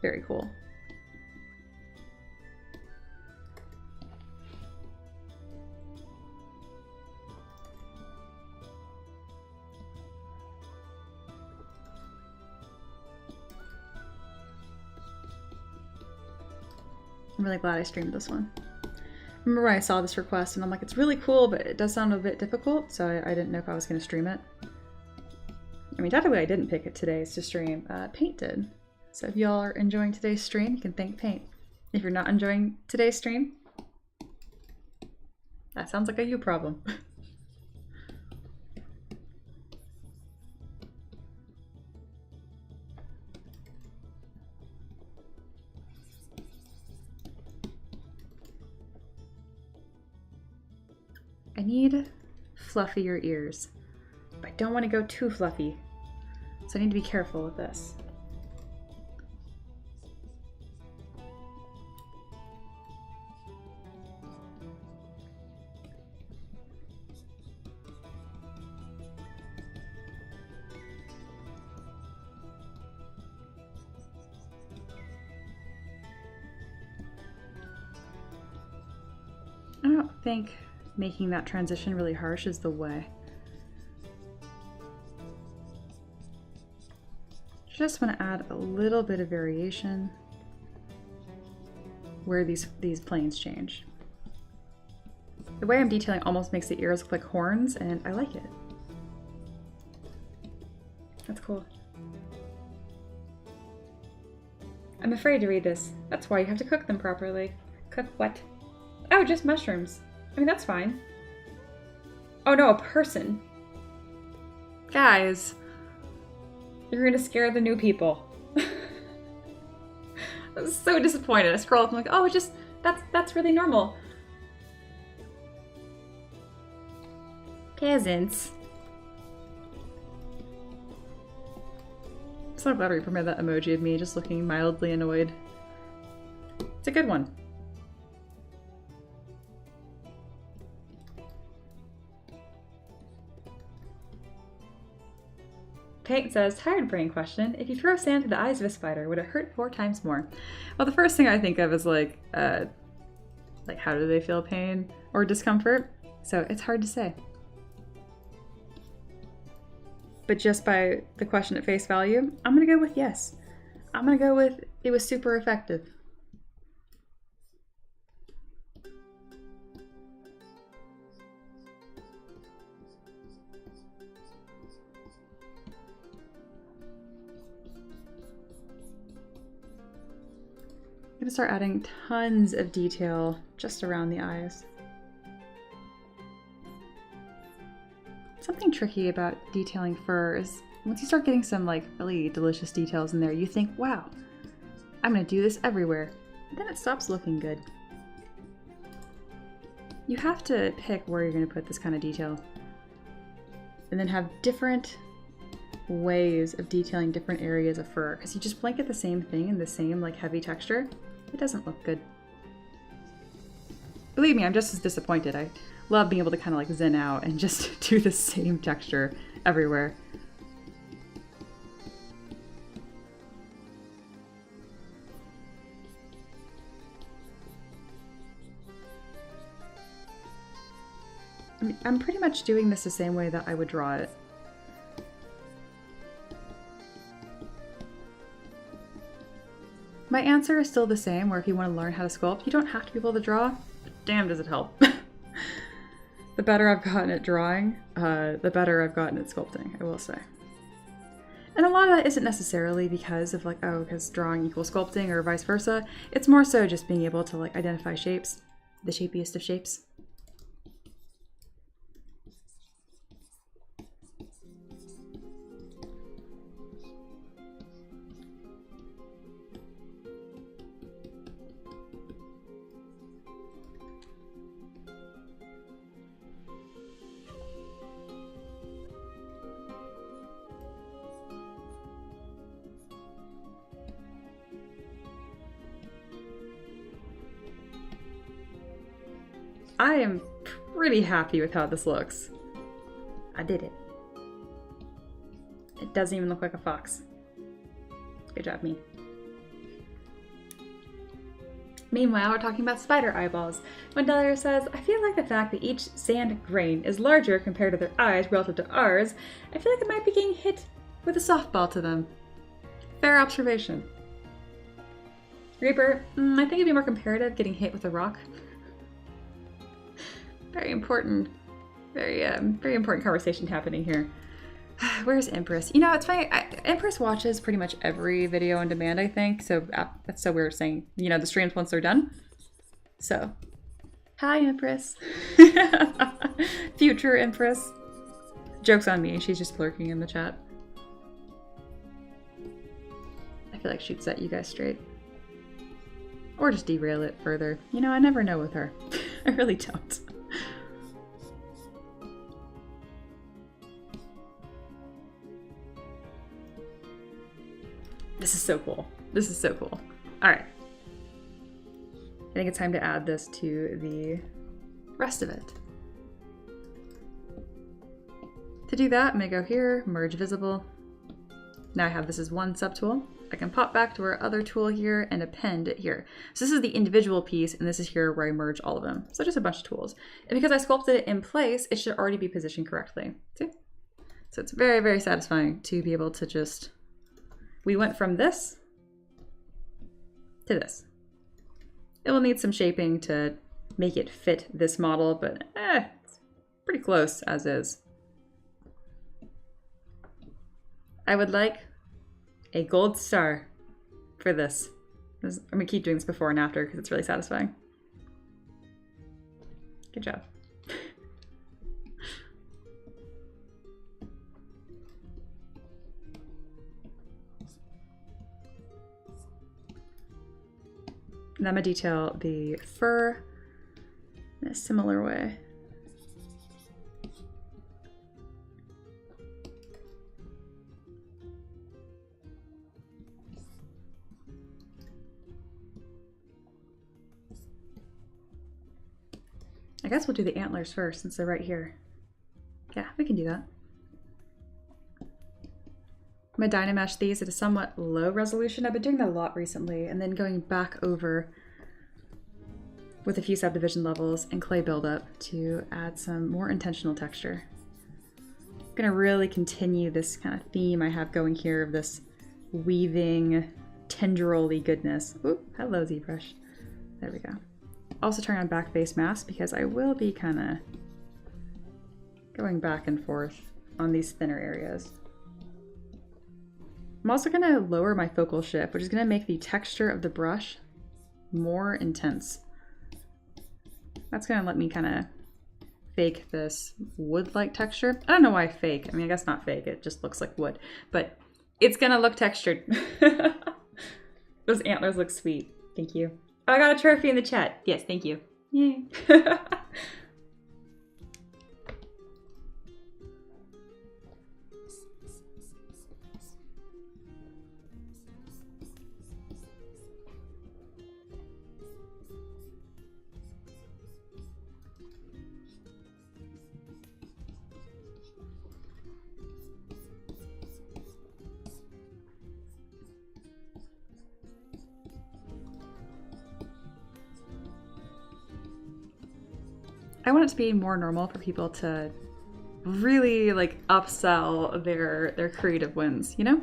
Very cool. I'm really glad I streamed this one. Remember when I saw this request and I'm like, it's really cool, but it does sound a bit difficult, so I didn't know if I was going to stream it. I mean, technically I didn't pick it today to stream. Paint did. So if y'all are enjoying today's stream, you can thank Paint. If you're not enjoying today's stream, that sounds like a you problem. I need fluffier ears, but I don't want to go too fluffy, so I need to be careful with this. I don't think making that transition really harsh is the way. Just want to add a little bit of variation where these planes change. The way I'm detailing almost makes the ears look like horns, and I like it. That's cool. I'm afraid to read this. That's why you have to cook them properly. Cook what? Oh, just mushrooms. I mean, that's fine. Oh no, a person. Guys, you're gonna scare the new people. I was so disappointed. I scroll up and I'm like, oh, just, that's really normal. Peasants. I'm so glad we premiered that emoji of me just looking mildly annoyed. It's a good one. Paint says, tired brain question. If you throw sand to the eyes of a spider, would it hurt 4 times more? Well, the first thing I think of is like how do they feel pain or discomfort? So it's hard to say. But just by the question at face value, I'm gonna go with yes. I'm gonna go with it was super effective. I'm gonna start adding tons of detail just around the eyes. Something tricky about detailing fur is once you start getting some like really delicious details in there, you think, wow, I'm gonna do this everywhere. And then it stops looking good. You have to pick where you're gonna put this kind of detail. And then have different ways of detailing different areas of fur. Because you just blanket the same thing in the same like heavy texture, it doesn't look good. Believe me, I'm just as disappointed. I love being able to kind of like zen out and just do the same texture everywhere. I mean, I'm pretty much doing this the same way that I would draw it. My answer is still the same, where if you want to learn how to sculpt, you don't have to be able to draw. Damn, does it help. The better I've gotten at drawing, the better I've gotten at sculpting, I will say. And a lot of that isn't necessarily because of like, oh, because drawing equals sculpting or vice versa. It's more so just being able to like identify shapes, the shapiest of shapes. I am pretty happy with how this looks. I did it. It doesn't even look like a fox. Good job, me. Meanwhile, we're talking about spider eyeballs. Wendelia says, I feel like the fact that each sand grain is larger compared to their eyes relative to ours, I feel like it might be getting hit with a softball to them. Fair observation. Reaper, I think it'd be more comparative getting hit with a rock. Very important, very important conversation happening here. Where's Empress? You know, it's funny, Empress watches pretty much every video on demand, I think, so that's so weird saying, you know, the streams once they're done. So, hi Empress. Future Empress. Joke's on me, she's just lurking in the chat. I feel like she'd set you guys straight. Or just derail it further. You know, I never know with her. I really don't. This is so cool. This is so cool. All right. I think it's time to add this to the rest of it. To do that, I'm gonna go here, merge visible. Now I have this as one subtool. I can pop back to our other tool here and append it here. So this is the individual piece, and this is here where I merge all of them. So just a bunch of tools. And because I sculpted it in place, it should already be positioned correctly. See? So it's very, very satisfying to be able to just, we went from this to this. It will need some shaping to make it fit this model, but it's pretty close as is. I would like a gold star for this. I'm gonna keep doing this before and after because it's really satisfying. Good job. And I'm gonna detail the fur in a similar way. I guess we'll do the antlers first since they're right here. Yeah, we can do that. I'm gonna Dynamesh these at a somewhat low resolution. I've been doing that a lot recently, and then going back over with a few subdivision levels and clay buildup to add some more intentional texture. I'm gonna really continue this kind of theme I have going here of this weaving, tendril-y goodness. Ooh, hello ZBrush. There we go. Also turn on back face mask because I will be kind of going back and forth on these thinner areas. I'm also going to lower my focal shift, which is going to make the texture of the brush more intense. That's going to let me kind of fake this wood-like texture. I don't know why fake. I mean, I guess not fake. It just looks like wood. But it's going to look textured. Those antlers look sweet. Thank you. Oh, I got a trophy in the chat. Yes, thank you. Yay. I want it to be more normal for people to really like upsell their creative wins, you know?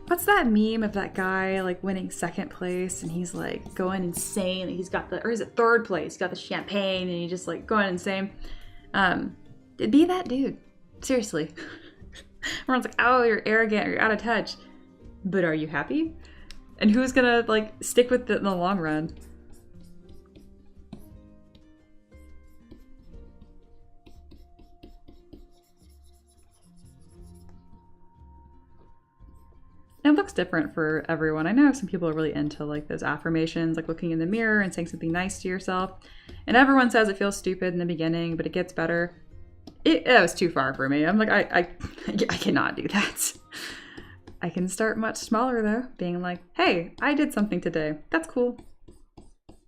What's that meme of that guy like winning second place and he's like going insane? He's got the, or is it third place? He's got the champagne and he's just like going insane. Be that dude. Seriously. Everyone's like, oh, you're arrogant or you're out of touch. But are you happy? And who's gonna like stick with it in the long run? It looks different for everyone. I know some people are really into like those affirmations, like looking in the mirror and saying something nice to yourself. And everyone says it feels stupid in the beginning, but it gets better. It was too far for me. I'm like, I cannot do that. I can start much smaller though, being like, hey, I did something today. That's cool.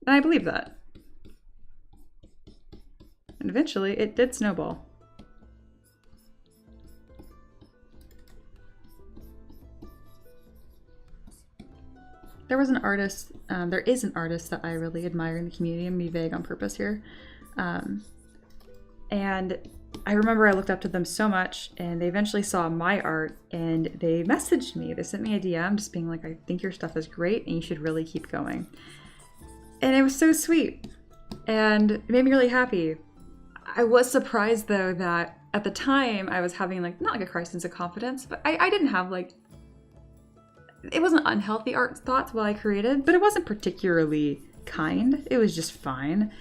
And I believe that. And eventually it did snowball. There was an artist, there is an artist that I really admire in the community. I'm being vague on purpose here. And I remember I looked up to them so much and they eventually saw my art and they messaged me. They sent me a DM just being like, I think your stuff is great and you should really keep going. And it was so sweet and it made me really happy. I was surprised though that at the time I was having like, not like a crisis of confidence, but I didn't have like, it wasn't unhealthy art thoughts while I created, but it wasn't particularly kind. It was just fine.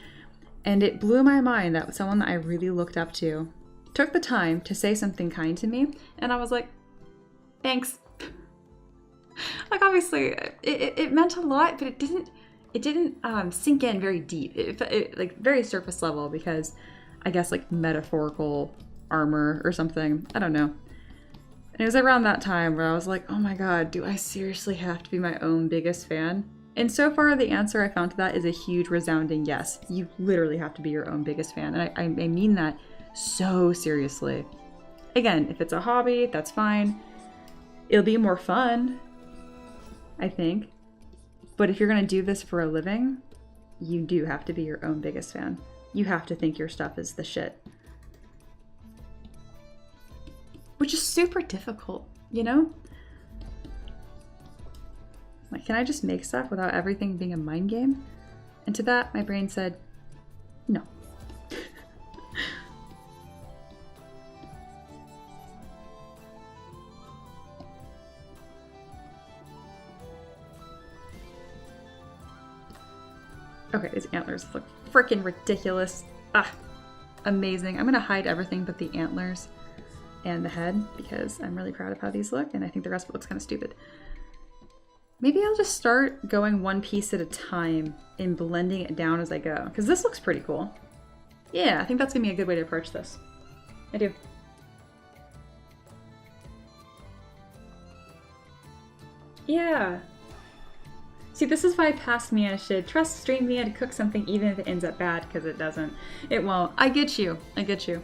And it blew my mind that someone that I really looked up to took the time to say something kind to me. And I was like, thanks. Like obviously it meant a lot, but it didn't sink in very deep. It like very surface level because I guess like metaphorical armor or something. I don't know. And it was around that time where I was like, oh my God, do I seriously have to be my own biggest fan? And so far, the answer I found to that is a huge resounding yes. You literally have to be your own biggest fan. And I mean that so seriously. Again, if it's a hobby, that's fine. It'll be more fun, I think. But if you're going to do this for a living, you do have to be your own biggest fan. You have to think your stuff is the shit. Which is super difficult, you know? Like, can I just make stuff without everything being a mind game? And to that, my brain said, no. Okay, these antlers look freaking ridiculous. Ah, amazing. I'm gonna hide everything but the antlers and the head because I'm really proud of how these look, and I think the rest of it looks kind of stupid. Maybe I'll just start going one piece at a time and blending it down as I go, because this looks pretty cool. Yeah, I think that's gonna be a good way to approach this. I do. Yeah. See, this is why past me I should trust stream media to cook something even if it ends up bad, because it doesn't. It won't. I get you. I get you.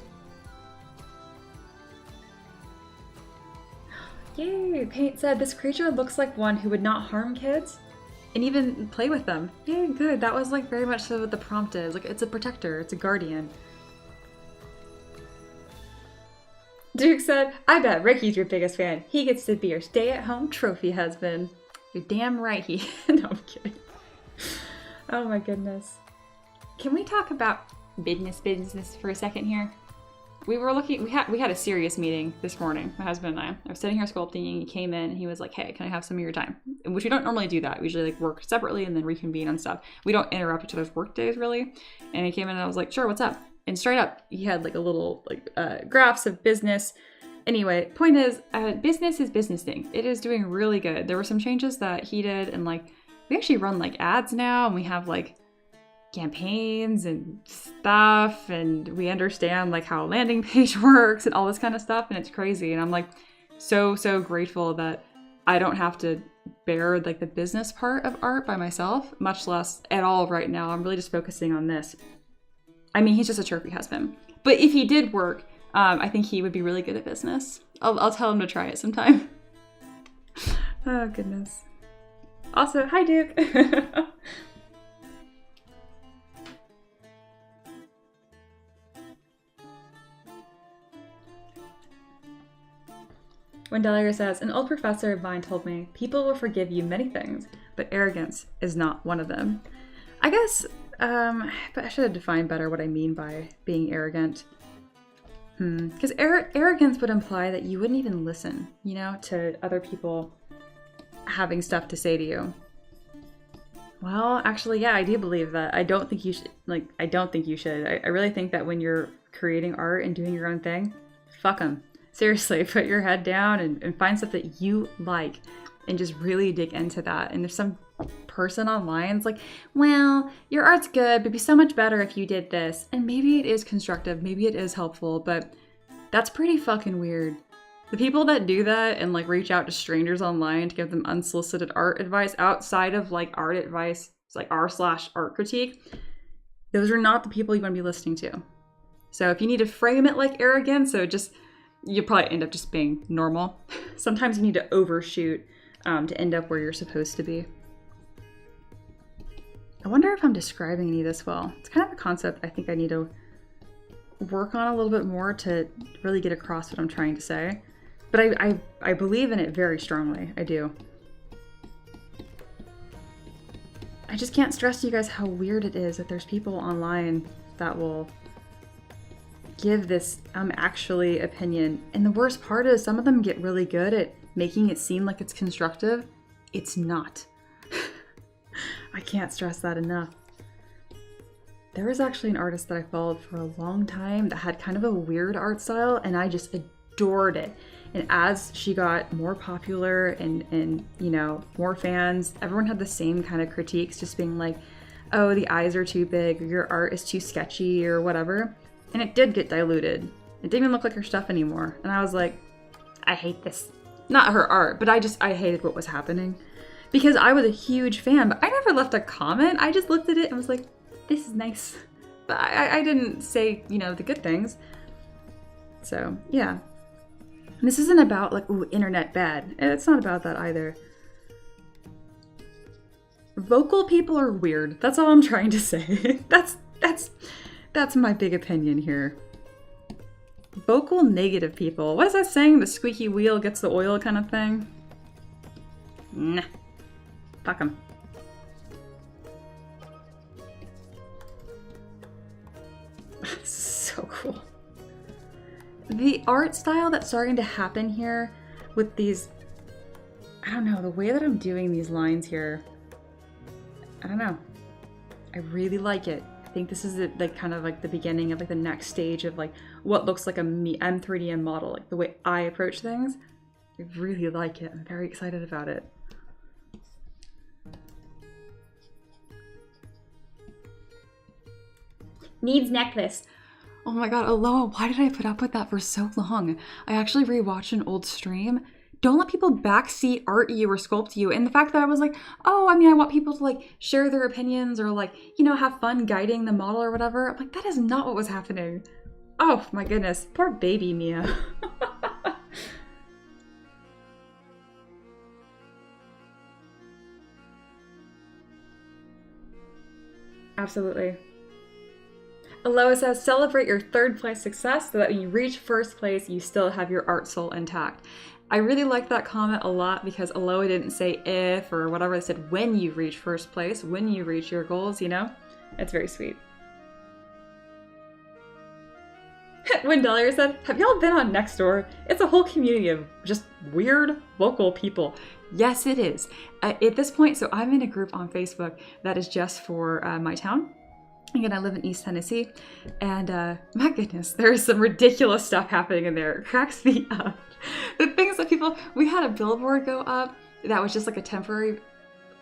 Yay! Paint said, this creature looks like one who would not harm kids and even play with them. Yay, good. That was like very much so what the prompt is. Like, it's a protector. It's a guardian. Duke said, I bet Ricky's your biggest fan. He gets to be your stay-at-home trophy husband. You're damn right he... No, I'm kidding. Oh my goodness. Can we talk about business for a second here? We were looking, we had a serious meeting this morning, my husband and I. I was sitting here sculpting and he came in and he was like, hey, can I have some of your time? Which we don't normally do that. We usually like work separately and then reconvene on stuff. We don't interrupt each other's work days really. And he came in and I was like, sure, what's up? And straight up, he had like a little graphs of business. Anyway, point is, business is business thing. It is doing really good. There were some changes that he did and like, we actually run like ads now and we have like campaigns and stuff and we understand like how a landing page works and all this kind of stuff and it's crazy. And I'm like so grateful that I don't have to bear like the business part of art by myself, much less at all right now. I'm really just focusing on this. I mean, he's just a trophy husband. But if he did work, I think he would be really good at business. I'll tell him to try it sometime. Oh, goodness. Also, hi, Duke. When Delaire says, an old professor of mine told me, people will forgive you many things, but arrogance is not one of them. I guess, but I should have defined better what I mean by being arrogant. Because arrogance would imply that you wouldn't even listen, you know, to other people having stuff to say to you. Well, actually, yeah, I do believe that. I don't think you should, I don't think you should. I really think that when you're creating art and doing your own thing, fuck them. Seriously, put your head down and find stuff that you like and just really dig into that. And if some person online is like, well, your art's good, but it'd be so much better if you did this. And maybe it is constructive, maybe it is helpful, but that's pretty fucking weird. The people that do that and like reach out to strangers online to give them unsolicited art advice outside of like art advice, it's like r/art critique, those are not the people you want to be listening to. So if you need to frame it like arrogance, so just you'll probably end up just being normal. Sometimes you need to overshoot to end up where you're supposed to be. I wonder if I'm describing any of this well. It's kind of a concept I think I need to work on a little bit more to really get across what I'm trying to say. But I believe in it very strongly. I do. I just can't stress to you guys how weird it is that there's people online that will give this actually opinion. And the worst part is some of them get really good at making it seem like it's constructive. It's not. I can't stress that enough. There was actually an artist that I followed for a long time that had kind of a weird art style and I just adored it. And as she got more popular and you know, more fans, everyone had the same kind of critiques, just being like, oh, the eyes are too big, or your art is too sketchy or whatever. And it did get diluted. It didn't even look like her stuff anymore. And I was like, I hate this. Not her art, but I hated what was happening. Because I was a huge fan, but I never left a comment. I just looked at it and was like, this is nice. But I didn't say, you know, the good things. So, yeah. And this isn't about like, ooh, internet bad. It's not about that either. Vocal people are weird. That's all I'm trying to say. That's my big opinion here. Vocal negative people. What is that saying? The squeaky wheel gets the oil kind of thing? Nah. Fuck 'em. So cool. The art style that's starting to happen here with these, I don't know, the way that I'm doing these lines here, I don't know. I really like it. I think this is like kind of like the beginning of like the next stage of like what looks like a M3DM model, like the way I approach things. I really like it. I'm very excited about it. Needs necklace. Oh my god, Aloha, why did I put up with that for so long? I actually rewatched an old stream. Don't let people backseat art you or sculpt you. And the fact that I was like, oh, I mean, I want people to like share their opinions or like, you know, have fun guiding the model or whatever. I'm like, that is not what was happening. Oh my goodness, poor baby Mia. Absolutely. Aloha says, celebrate your third place success so that when you reach first place, you still have your art soul intact. I really like that comment a lot because Aloha didn't say if or whatever, they said when you reach first place, when you reach your goals, you know? It's very sweet. Wendelia said, have y'all been on Nextdoor? It's a whole community of just weird local people. Yes, it is. At this point, so I'm in a group on Facebook that is just for my town. Again, I live in East Tennessee, and my goodness, there is some ridiculous stuff happening in there. It cracks me up. The things that people, we had a billboard go up that was just like a temporary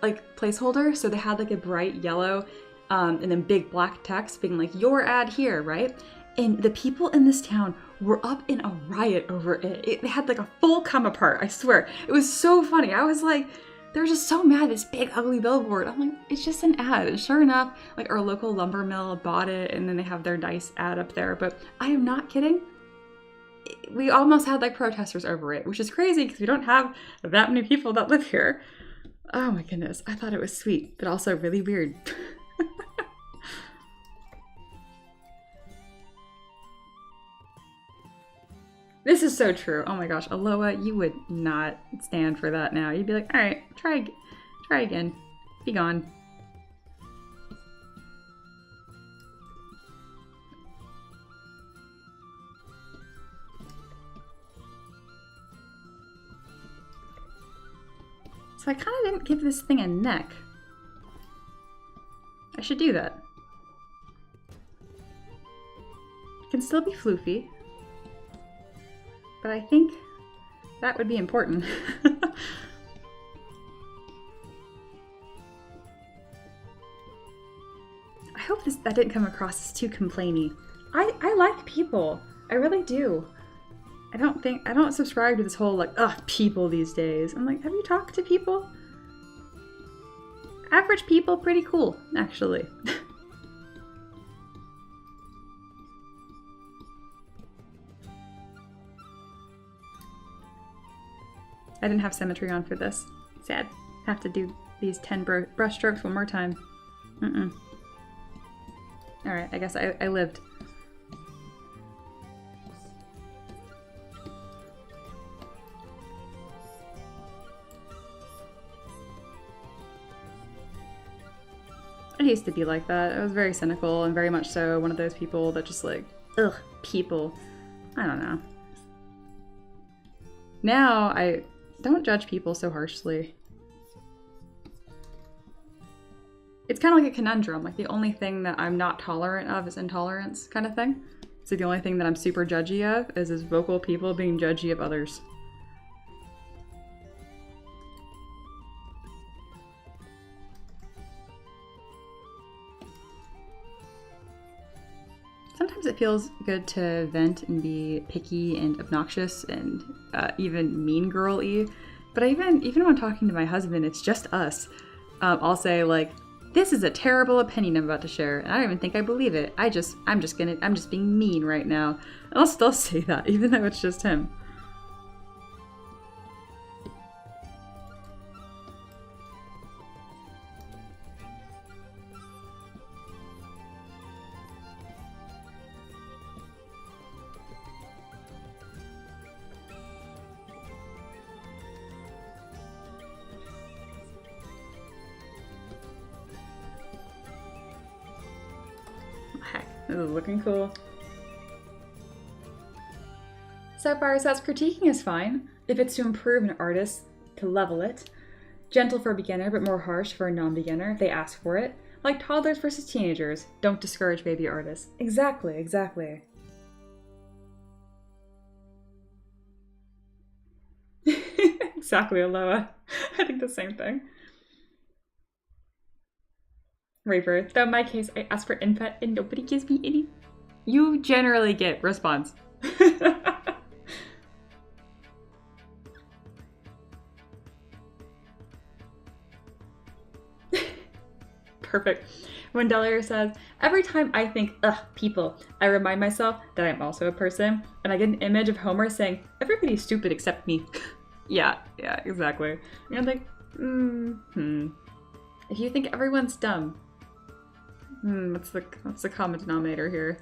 like placeholder. So they had like a bright yellow and then big black text being like, your ad here, right? And the people in this town were up in a riot over it. They had like a full come apart, I swear. It was so funny. I was like, they were just so mad, this big ugly billboard. I'm like, it's just an ad. And sure enough, like our local lumber mill bought it and then they have their nice ad up there. But I am not kidding. We almost had like protesters over it, which is crazy because we don't have that many people that live here. Oh my goodness. I thought it was sweet, but also really weird. This is so true. Oh my gosh, Aloha, you would not stand for that now. You'd be like, all right, try again. Be gone. So I kind of didn't give this thing a neck. I should do that. It can still be floofy. But I think that would be important. I hope that didn't come across as too complainy. I like people. I really do. I don't subscribe to this whole like, ugh, people these days. I'm like, have you talked to people? Average people, pretty cool, actually. I didn't have symmetry on for this. Sad. Have to do these 10 brush strokes one more time. Alright, I guess I lived. I used to be like that. I was very cynical and very much so one of those people that just like, ugh, people. I don't know. Now, I don't judge people so harshly. It's kind of like a conundrum. Like the only thing that I'm not tolerant of is intolerance kind of thing. So the only thing that I'm super judgy of is vocal people being judgy of others. Sometimes it feels good to vent and be picky and obnoxious and even mean girl-y. But even when I'm talking to my husband, it's just us. I'll say like, this is a terrible opinion I'm about to share, and I don't even think I believe it. I'm just being mean right now. And I'll still say that, even though it's just him. This is looking cool. Sapphire says, critiquing is fine if it's to improve an artist, to level it. Gentle for a beginner, but more harsh for a non-beginner if they ask for it. Like toddlers versus teenagers. Don't discourage baby artists. Exactly, exactly. Exactly, Aloha. I think the same thing. Reaper, though in my case, I ask for input and nobody gives me any. You generally get response. Perfect. When Delia says, every time I think, ugh, people, I remind myself that I'm also a person, and I get an image of Homer saying, everybody's stupid except me. Yeah, exactly. And I'm like, If you think everyone's dumb, what's the common denominator here?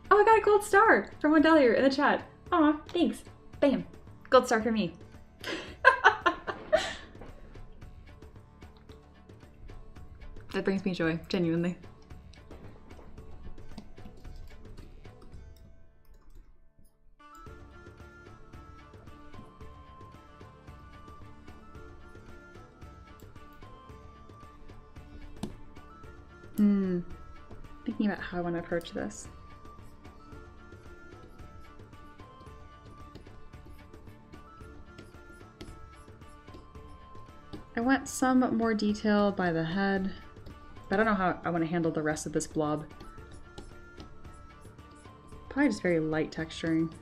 Oh, I got a gold star from Delia in the chat. Aw, thanks. Bam. Gold star for me. That brings me joy, genuinely. Thinking about how I want to approach this. I want some more detail by the head, but I don't know how I want to handle the rest of this blob. Probably just very light texturing.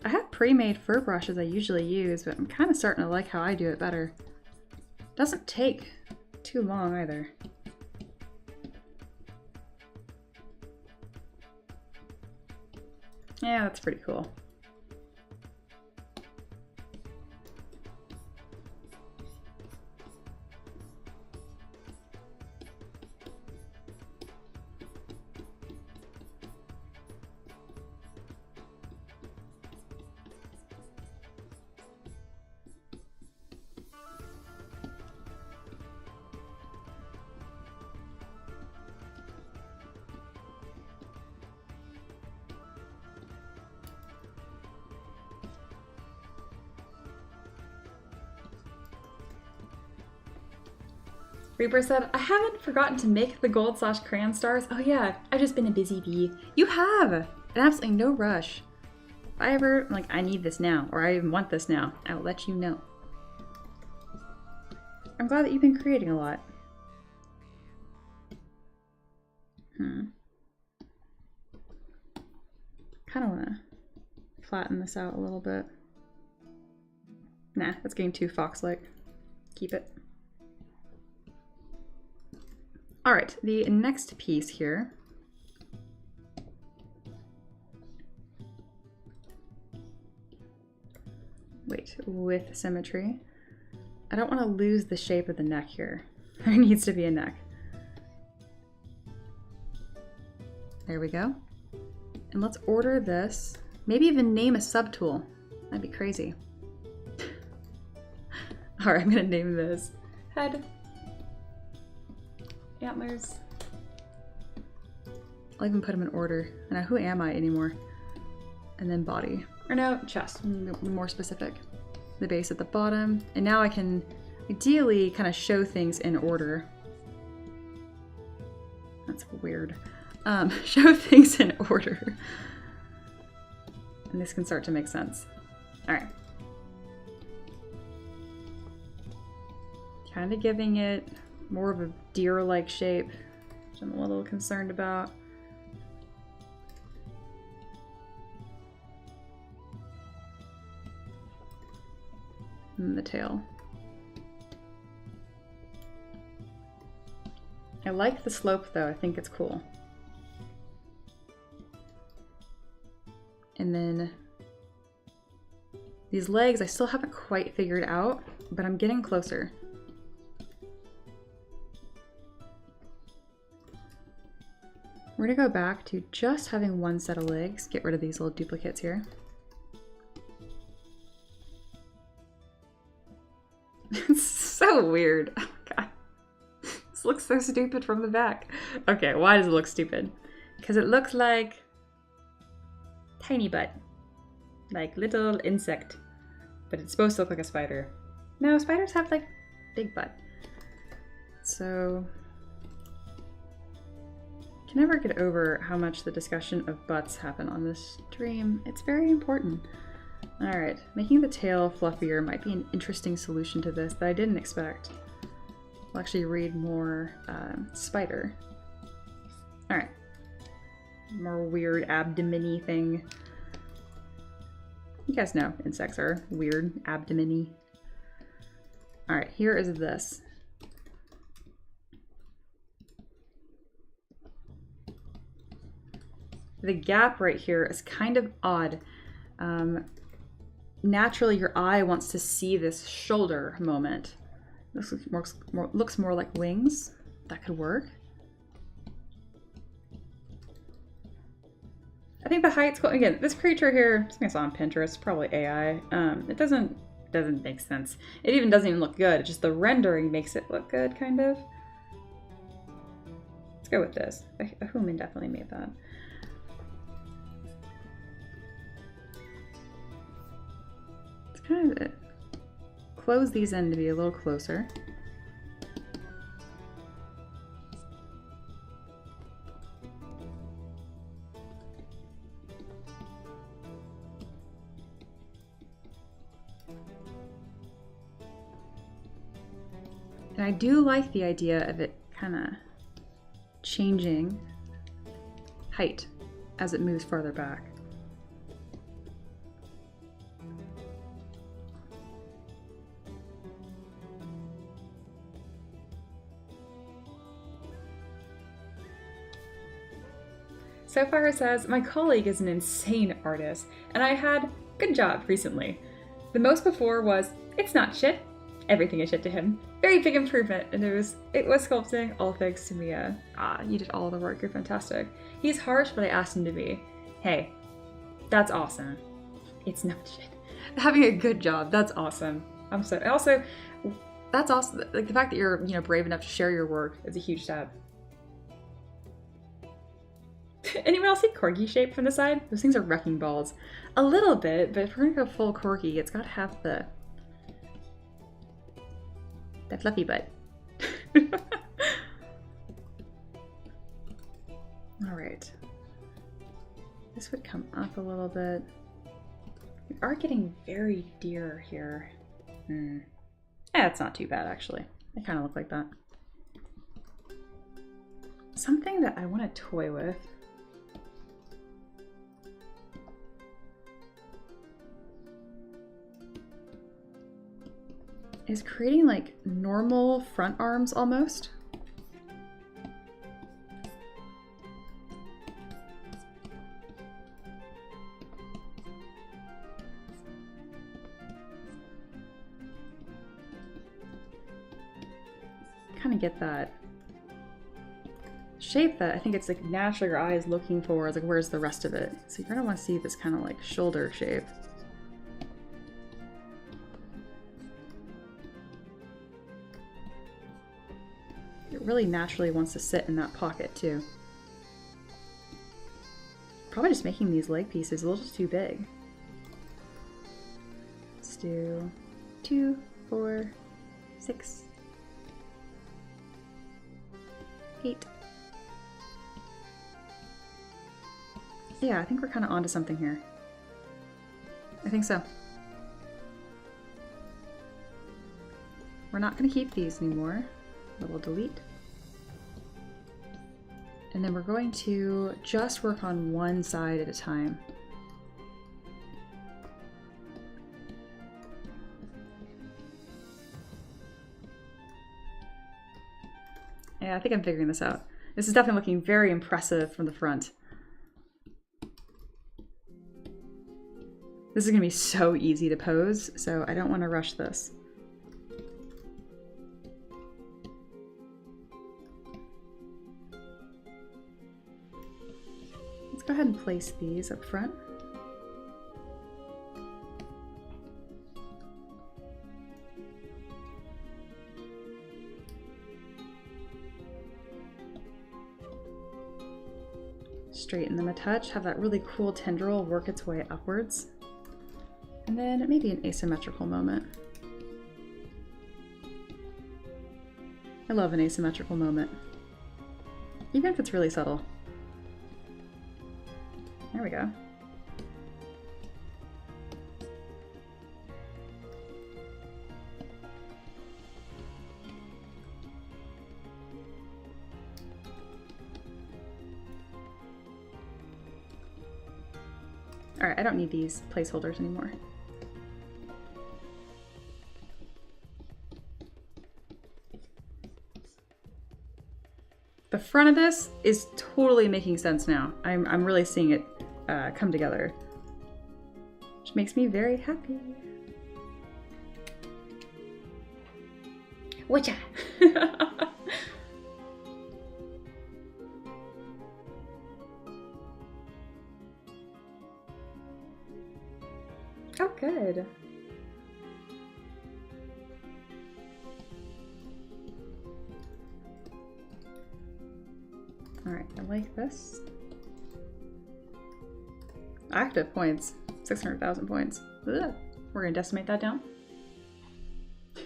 I have pre-made fur brushes I usually use, but I'm kind of starting to like how I do it better. Doesn't take too long either. Yeah, that's pretty cool. Reaper said, I haven't forgotten to make the gold / crayon stars. Oh yeah, I've just been a busy bee. You have! And absolutely no rush. If I ever, like, I need this now, or I even want this now, I will let you know. I'm glad that you've been creating a lot. Kind of want to flatten this out a little bit. Nah, that's getting too fox-like. Keep it. All right, the next piece here. Wait, with symmetry. I don't want to lose the shape of the neck here. There needs to be a neck. There we go. And let's order this. Maybe even name a subtool. That'd be crazy. All right, I'm gonna name this head. Antlers. I'll even put them in order. And who am I anymore? And then body. Or no, chest. More specific. The base at the bottom. And now I can ideally kind of show things in order. That's weird. Show things in order. And this can start to make sense. All right. Kind of giving it more of a deer-like shape, which I'm a little concerned about. And the tail. I like the slope though, I think it's cool. And then these legs I still haven't quite figured out, but I'm getting closer. We're gonna go back to just having one set of legs. Get rid of these little duplicates here. It's so weird. Oh my god. This looks so stupid from the back. Okay, why does it look stupid? Because it looks like tiny butt. Like little insect. But it's supposed to look like a spider. No, spiders have like big butt. So can never get over how much the discussion of butts happen on this stream. It's very important. All right, making the tail fluffier might be an interesting solution to this that I didn't expect. I'll actually read more spider. All right, more weird abdomen-y thing. You guys know insects are weird, abdomen-y. All right, here is this. The gap right here is kind of odd. Naturally, your eye wants to see this shoulder moment. This looks more like wings. That could work. I think the height's cool. Again, this creature here, something I saw on Pinterest, probably AI. It doesn't make sense. It even doesn't even look good. It's just the rendering makes it look good, kind of. Let's go with this. A human definitely made that. It's kind of it. Close these in to be a little closer. And I do like the idea of it kind of changing height as it moves farther back. Sapphire says, my colleague is an insane artist, and I had good job recently. The most before was, it's not shit. Everything is shit to him. Very big improvement, and it was sculpting, all thanks to Mia. You did all the work, you're fantastic. He's harsh, but I asked him to be. Hey, that's awesome. It's not shit. Having a good job, that's awesome. I'm so, also, that's awesome. Like the fact that you're, brave enough to share your work is a huge step. Anyone else see corgi shape from the side? Those things are wrecking balls. A little bit, but if we're gonna go full corgi, it's gotta have that fluffy butt. All right. This would come up a little bit. We are getting very deer here. It's not too bad, actually. They kind of look like that. Something that I want to toy with. Is creating like normal front arms almost. Kind of get that shape that I think it's like naturally your eye is looking for. It's like, where's the rest of it? So you're gonna want to see this kind of like shoulder shape. It really naturally wants to sit in that pocket too. Probably just making these leg pieces a little too big. Let's do 2, 4, 6, 8. Yeah, I think we're kind of onto something here. I think so. We're not going to keep these anymore. We'll delete. And then we're going to just work on one side at a time. Yeah, I think I'm figuring this out. This is definitely looking very impressive from the front. This is going to be so easy to pose, so I don't want to rush this. Let's go ahead and place these up front. Straighten them a touch, have that really cool tendril work its way upwards. And then maybe an asymmetrical moment. I love an asymmetrical moment. Even if it's really subtle. There we go. Alright, I don't need these placeholders anymore. The front of this is totally making sense now. I'm really seeing it come together, which makes me very happy. Whatcha? Oh, good. All right, I like this. Active points, 600,000 points. Ugh. We're gonna decimate that down. I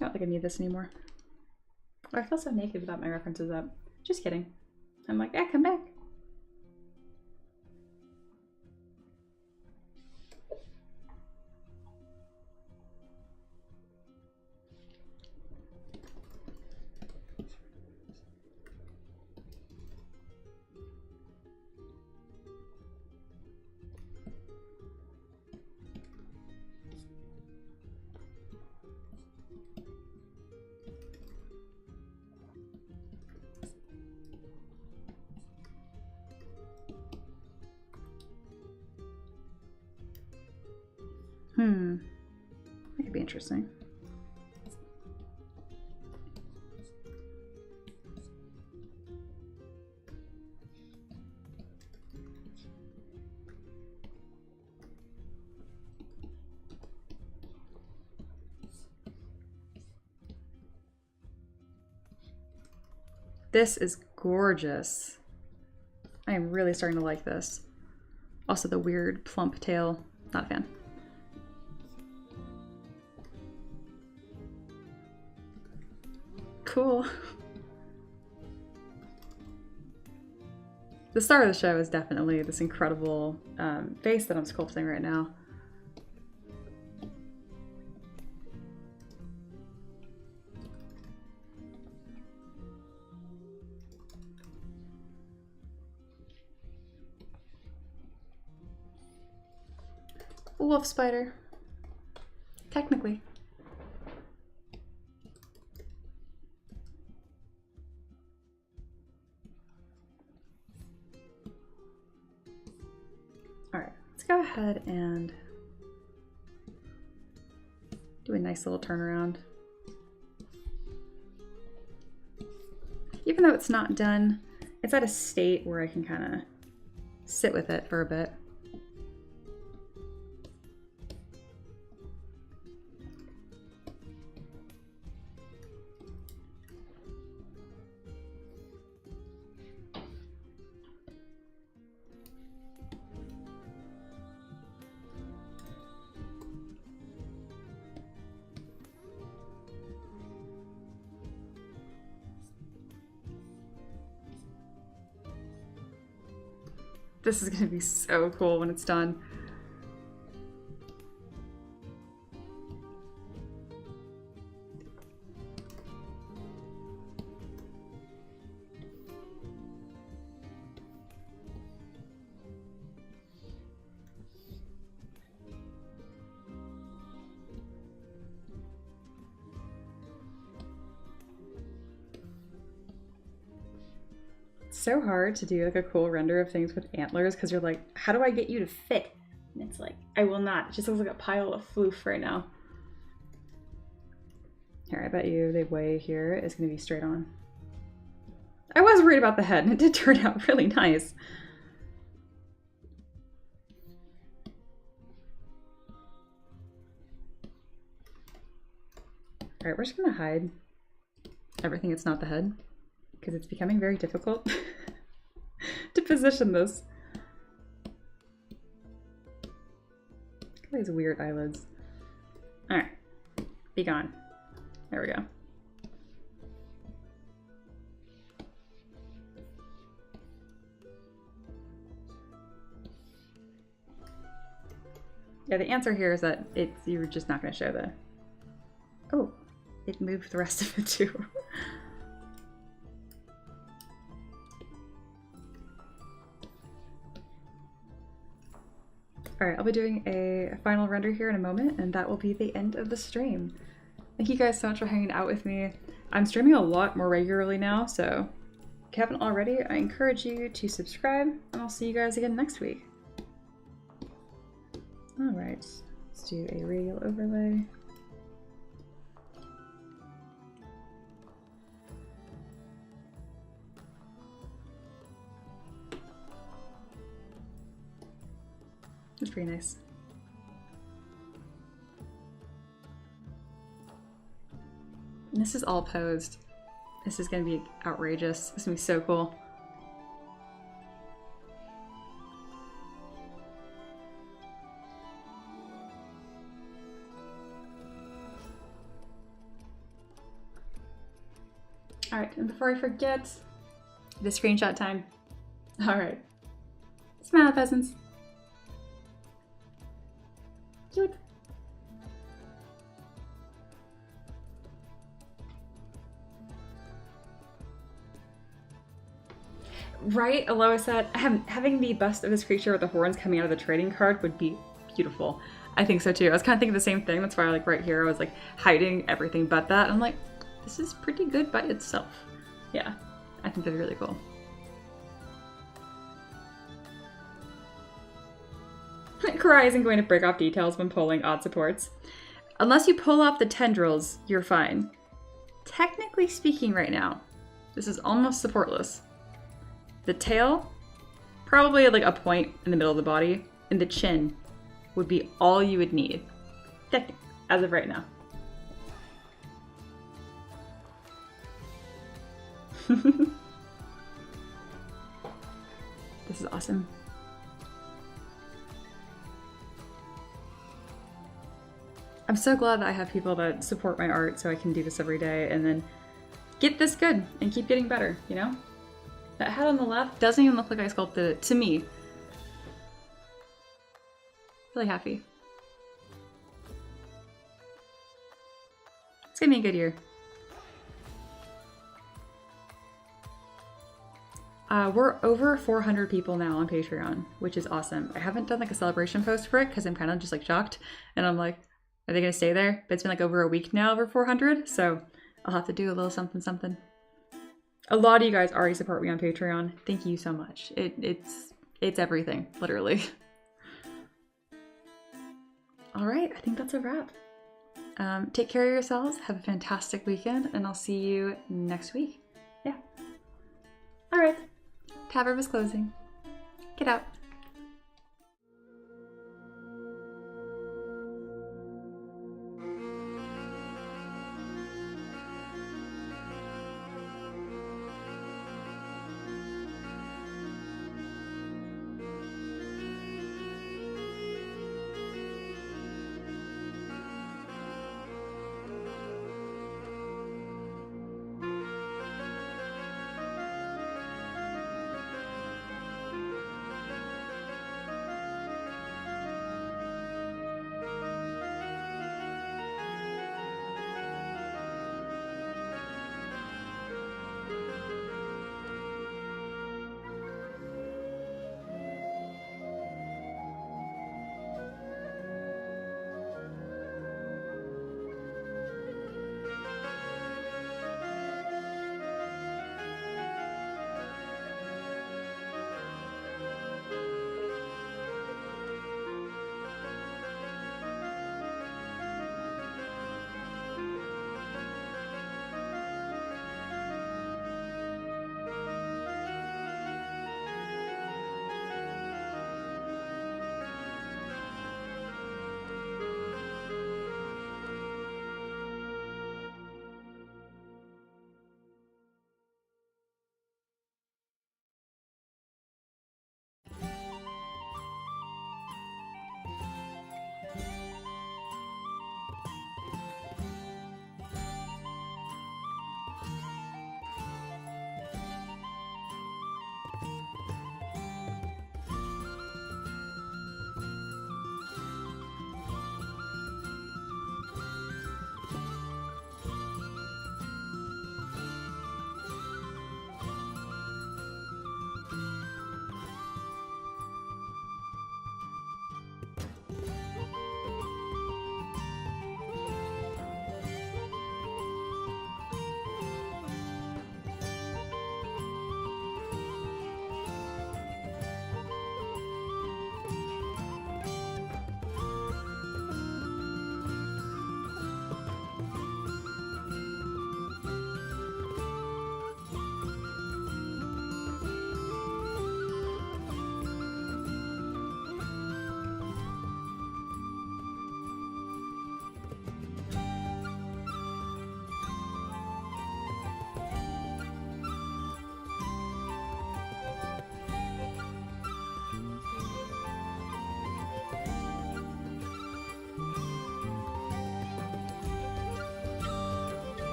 don't think I need this anymore. Oh, I feel so naked without my references up. Just kidding. I'm like, come back. That could be interesting. This is gorgeous. I am really starting to like this. Also the weird plump tail, not a fan. Cool. The star of the show is definitely this incredible vase that I'm sculpting right now. Wolf spider. Technically. Alright, let's go ahead and do a nice little turnaround. Even though it's not done, it's at a state where I can kind of sit with it for a bit. This is going to be so cool when it's done. So hard to do like a cool render of things with antlers because you're like, how do I get you to fit? And it's like, I will not. It just looks like a pile of floof right now. Here, I bet you the way here is going to be straight on. I was worried about the head and it did turn out really nice. All right, we're just going to hide everything that's not the head, because it's becoming very difficult to position this. These weird eyelids. All right, be gone. There we go. Yeah, the answer here is that you're just not going to show the... Oh, it moved the rest of it too. Alright, I'll be doing a final render here in a moment, and that will be the end of the stream. Thank you guys so much for hanging out with me. I'm streaming a lot more regularly now, so if you haven't already, I encourage you to subscribe, and I'll see you guys again next week. Alright, let's do a radial overlay. That's pretty nice. And this is all posed. This is gonna be outrageous. This is gonna be so cool. Alright, and before I forget, the screenshot time. Alright. Smile, peasants. Cute. Right, Aloha said, having the bust of this creature with the horns coming out of the trading card would be beautiful. I think so too. I was kind of thinking the same thing. That's why, like, right here, I was like hiding everything but that. I'm like, this is pretty good by itself. Yeah, I think that'd be really cool. Karai isn't going to break off details when pulling odd supports. Unless you pull off the tendrils, you're fine. Technically speaking right now, this is almost supportless. The tail, probably at like a point in the middle of the body, and the chin would be all you would need. Technically, as of right now. This is awesome. I'm so glad that I have people that support my art so I can do this every day and then get this good and keep getting better, you know? That head on the left doesn't even look like I sculpted it, to me. Really happy. It's gonna be a good year. We're over 400 people now on Patreon, which is awesome. I haven't done like a celebration post for it because I'm kind of just like shocked. And I'm like, are they gonna stay there? But it's been like over a week now, over 400. So I'll have to do a little something something. A lot of you guys already support me on Patreon. Thank you so much. It's everything, literally. All right, I think that's a wrap. Take care of yourselves. Have a fantastic weekend, and I'll see you next week. Yeah. All right. Tavern is closing. Get out.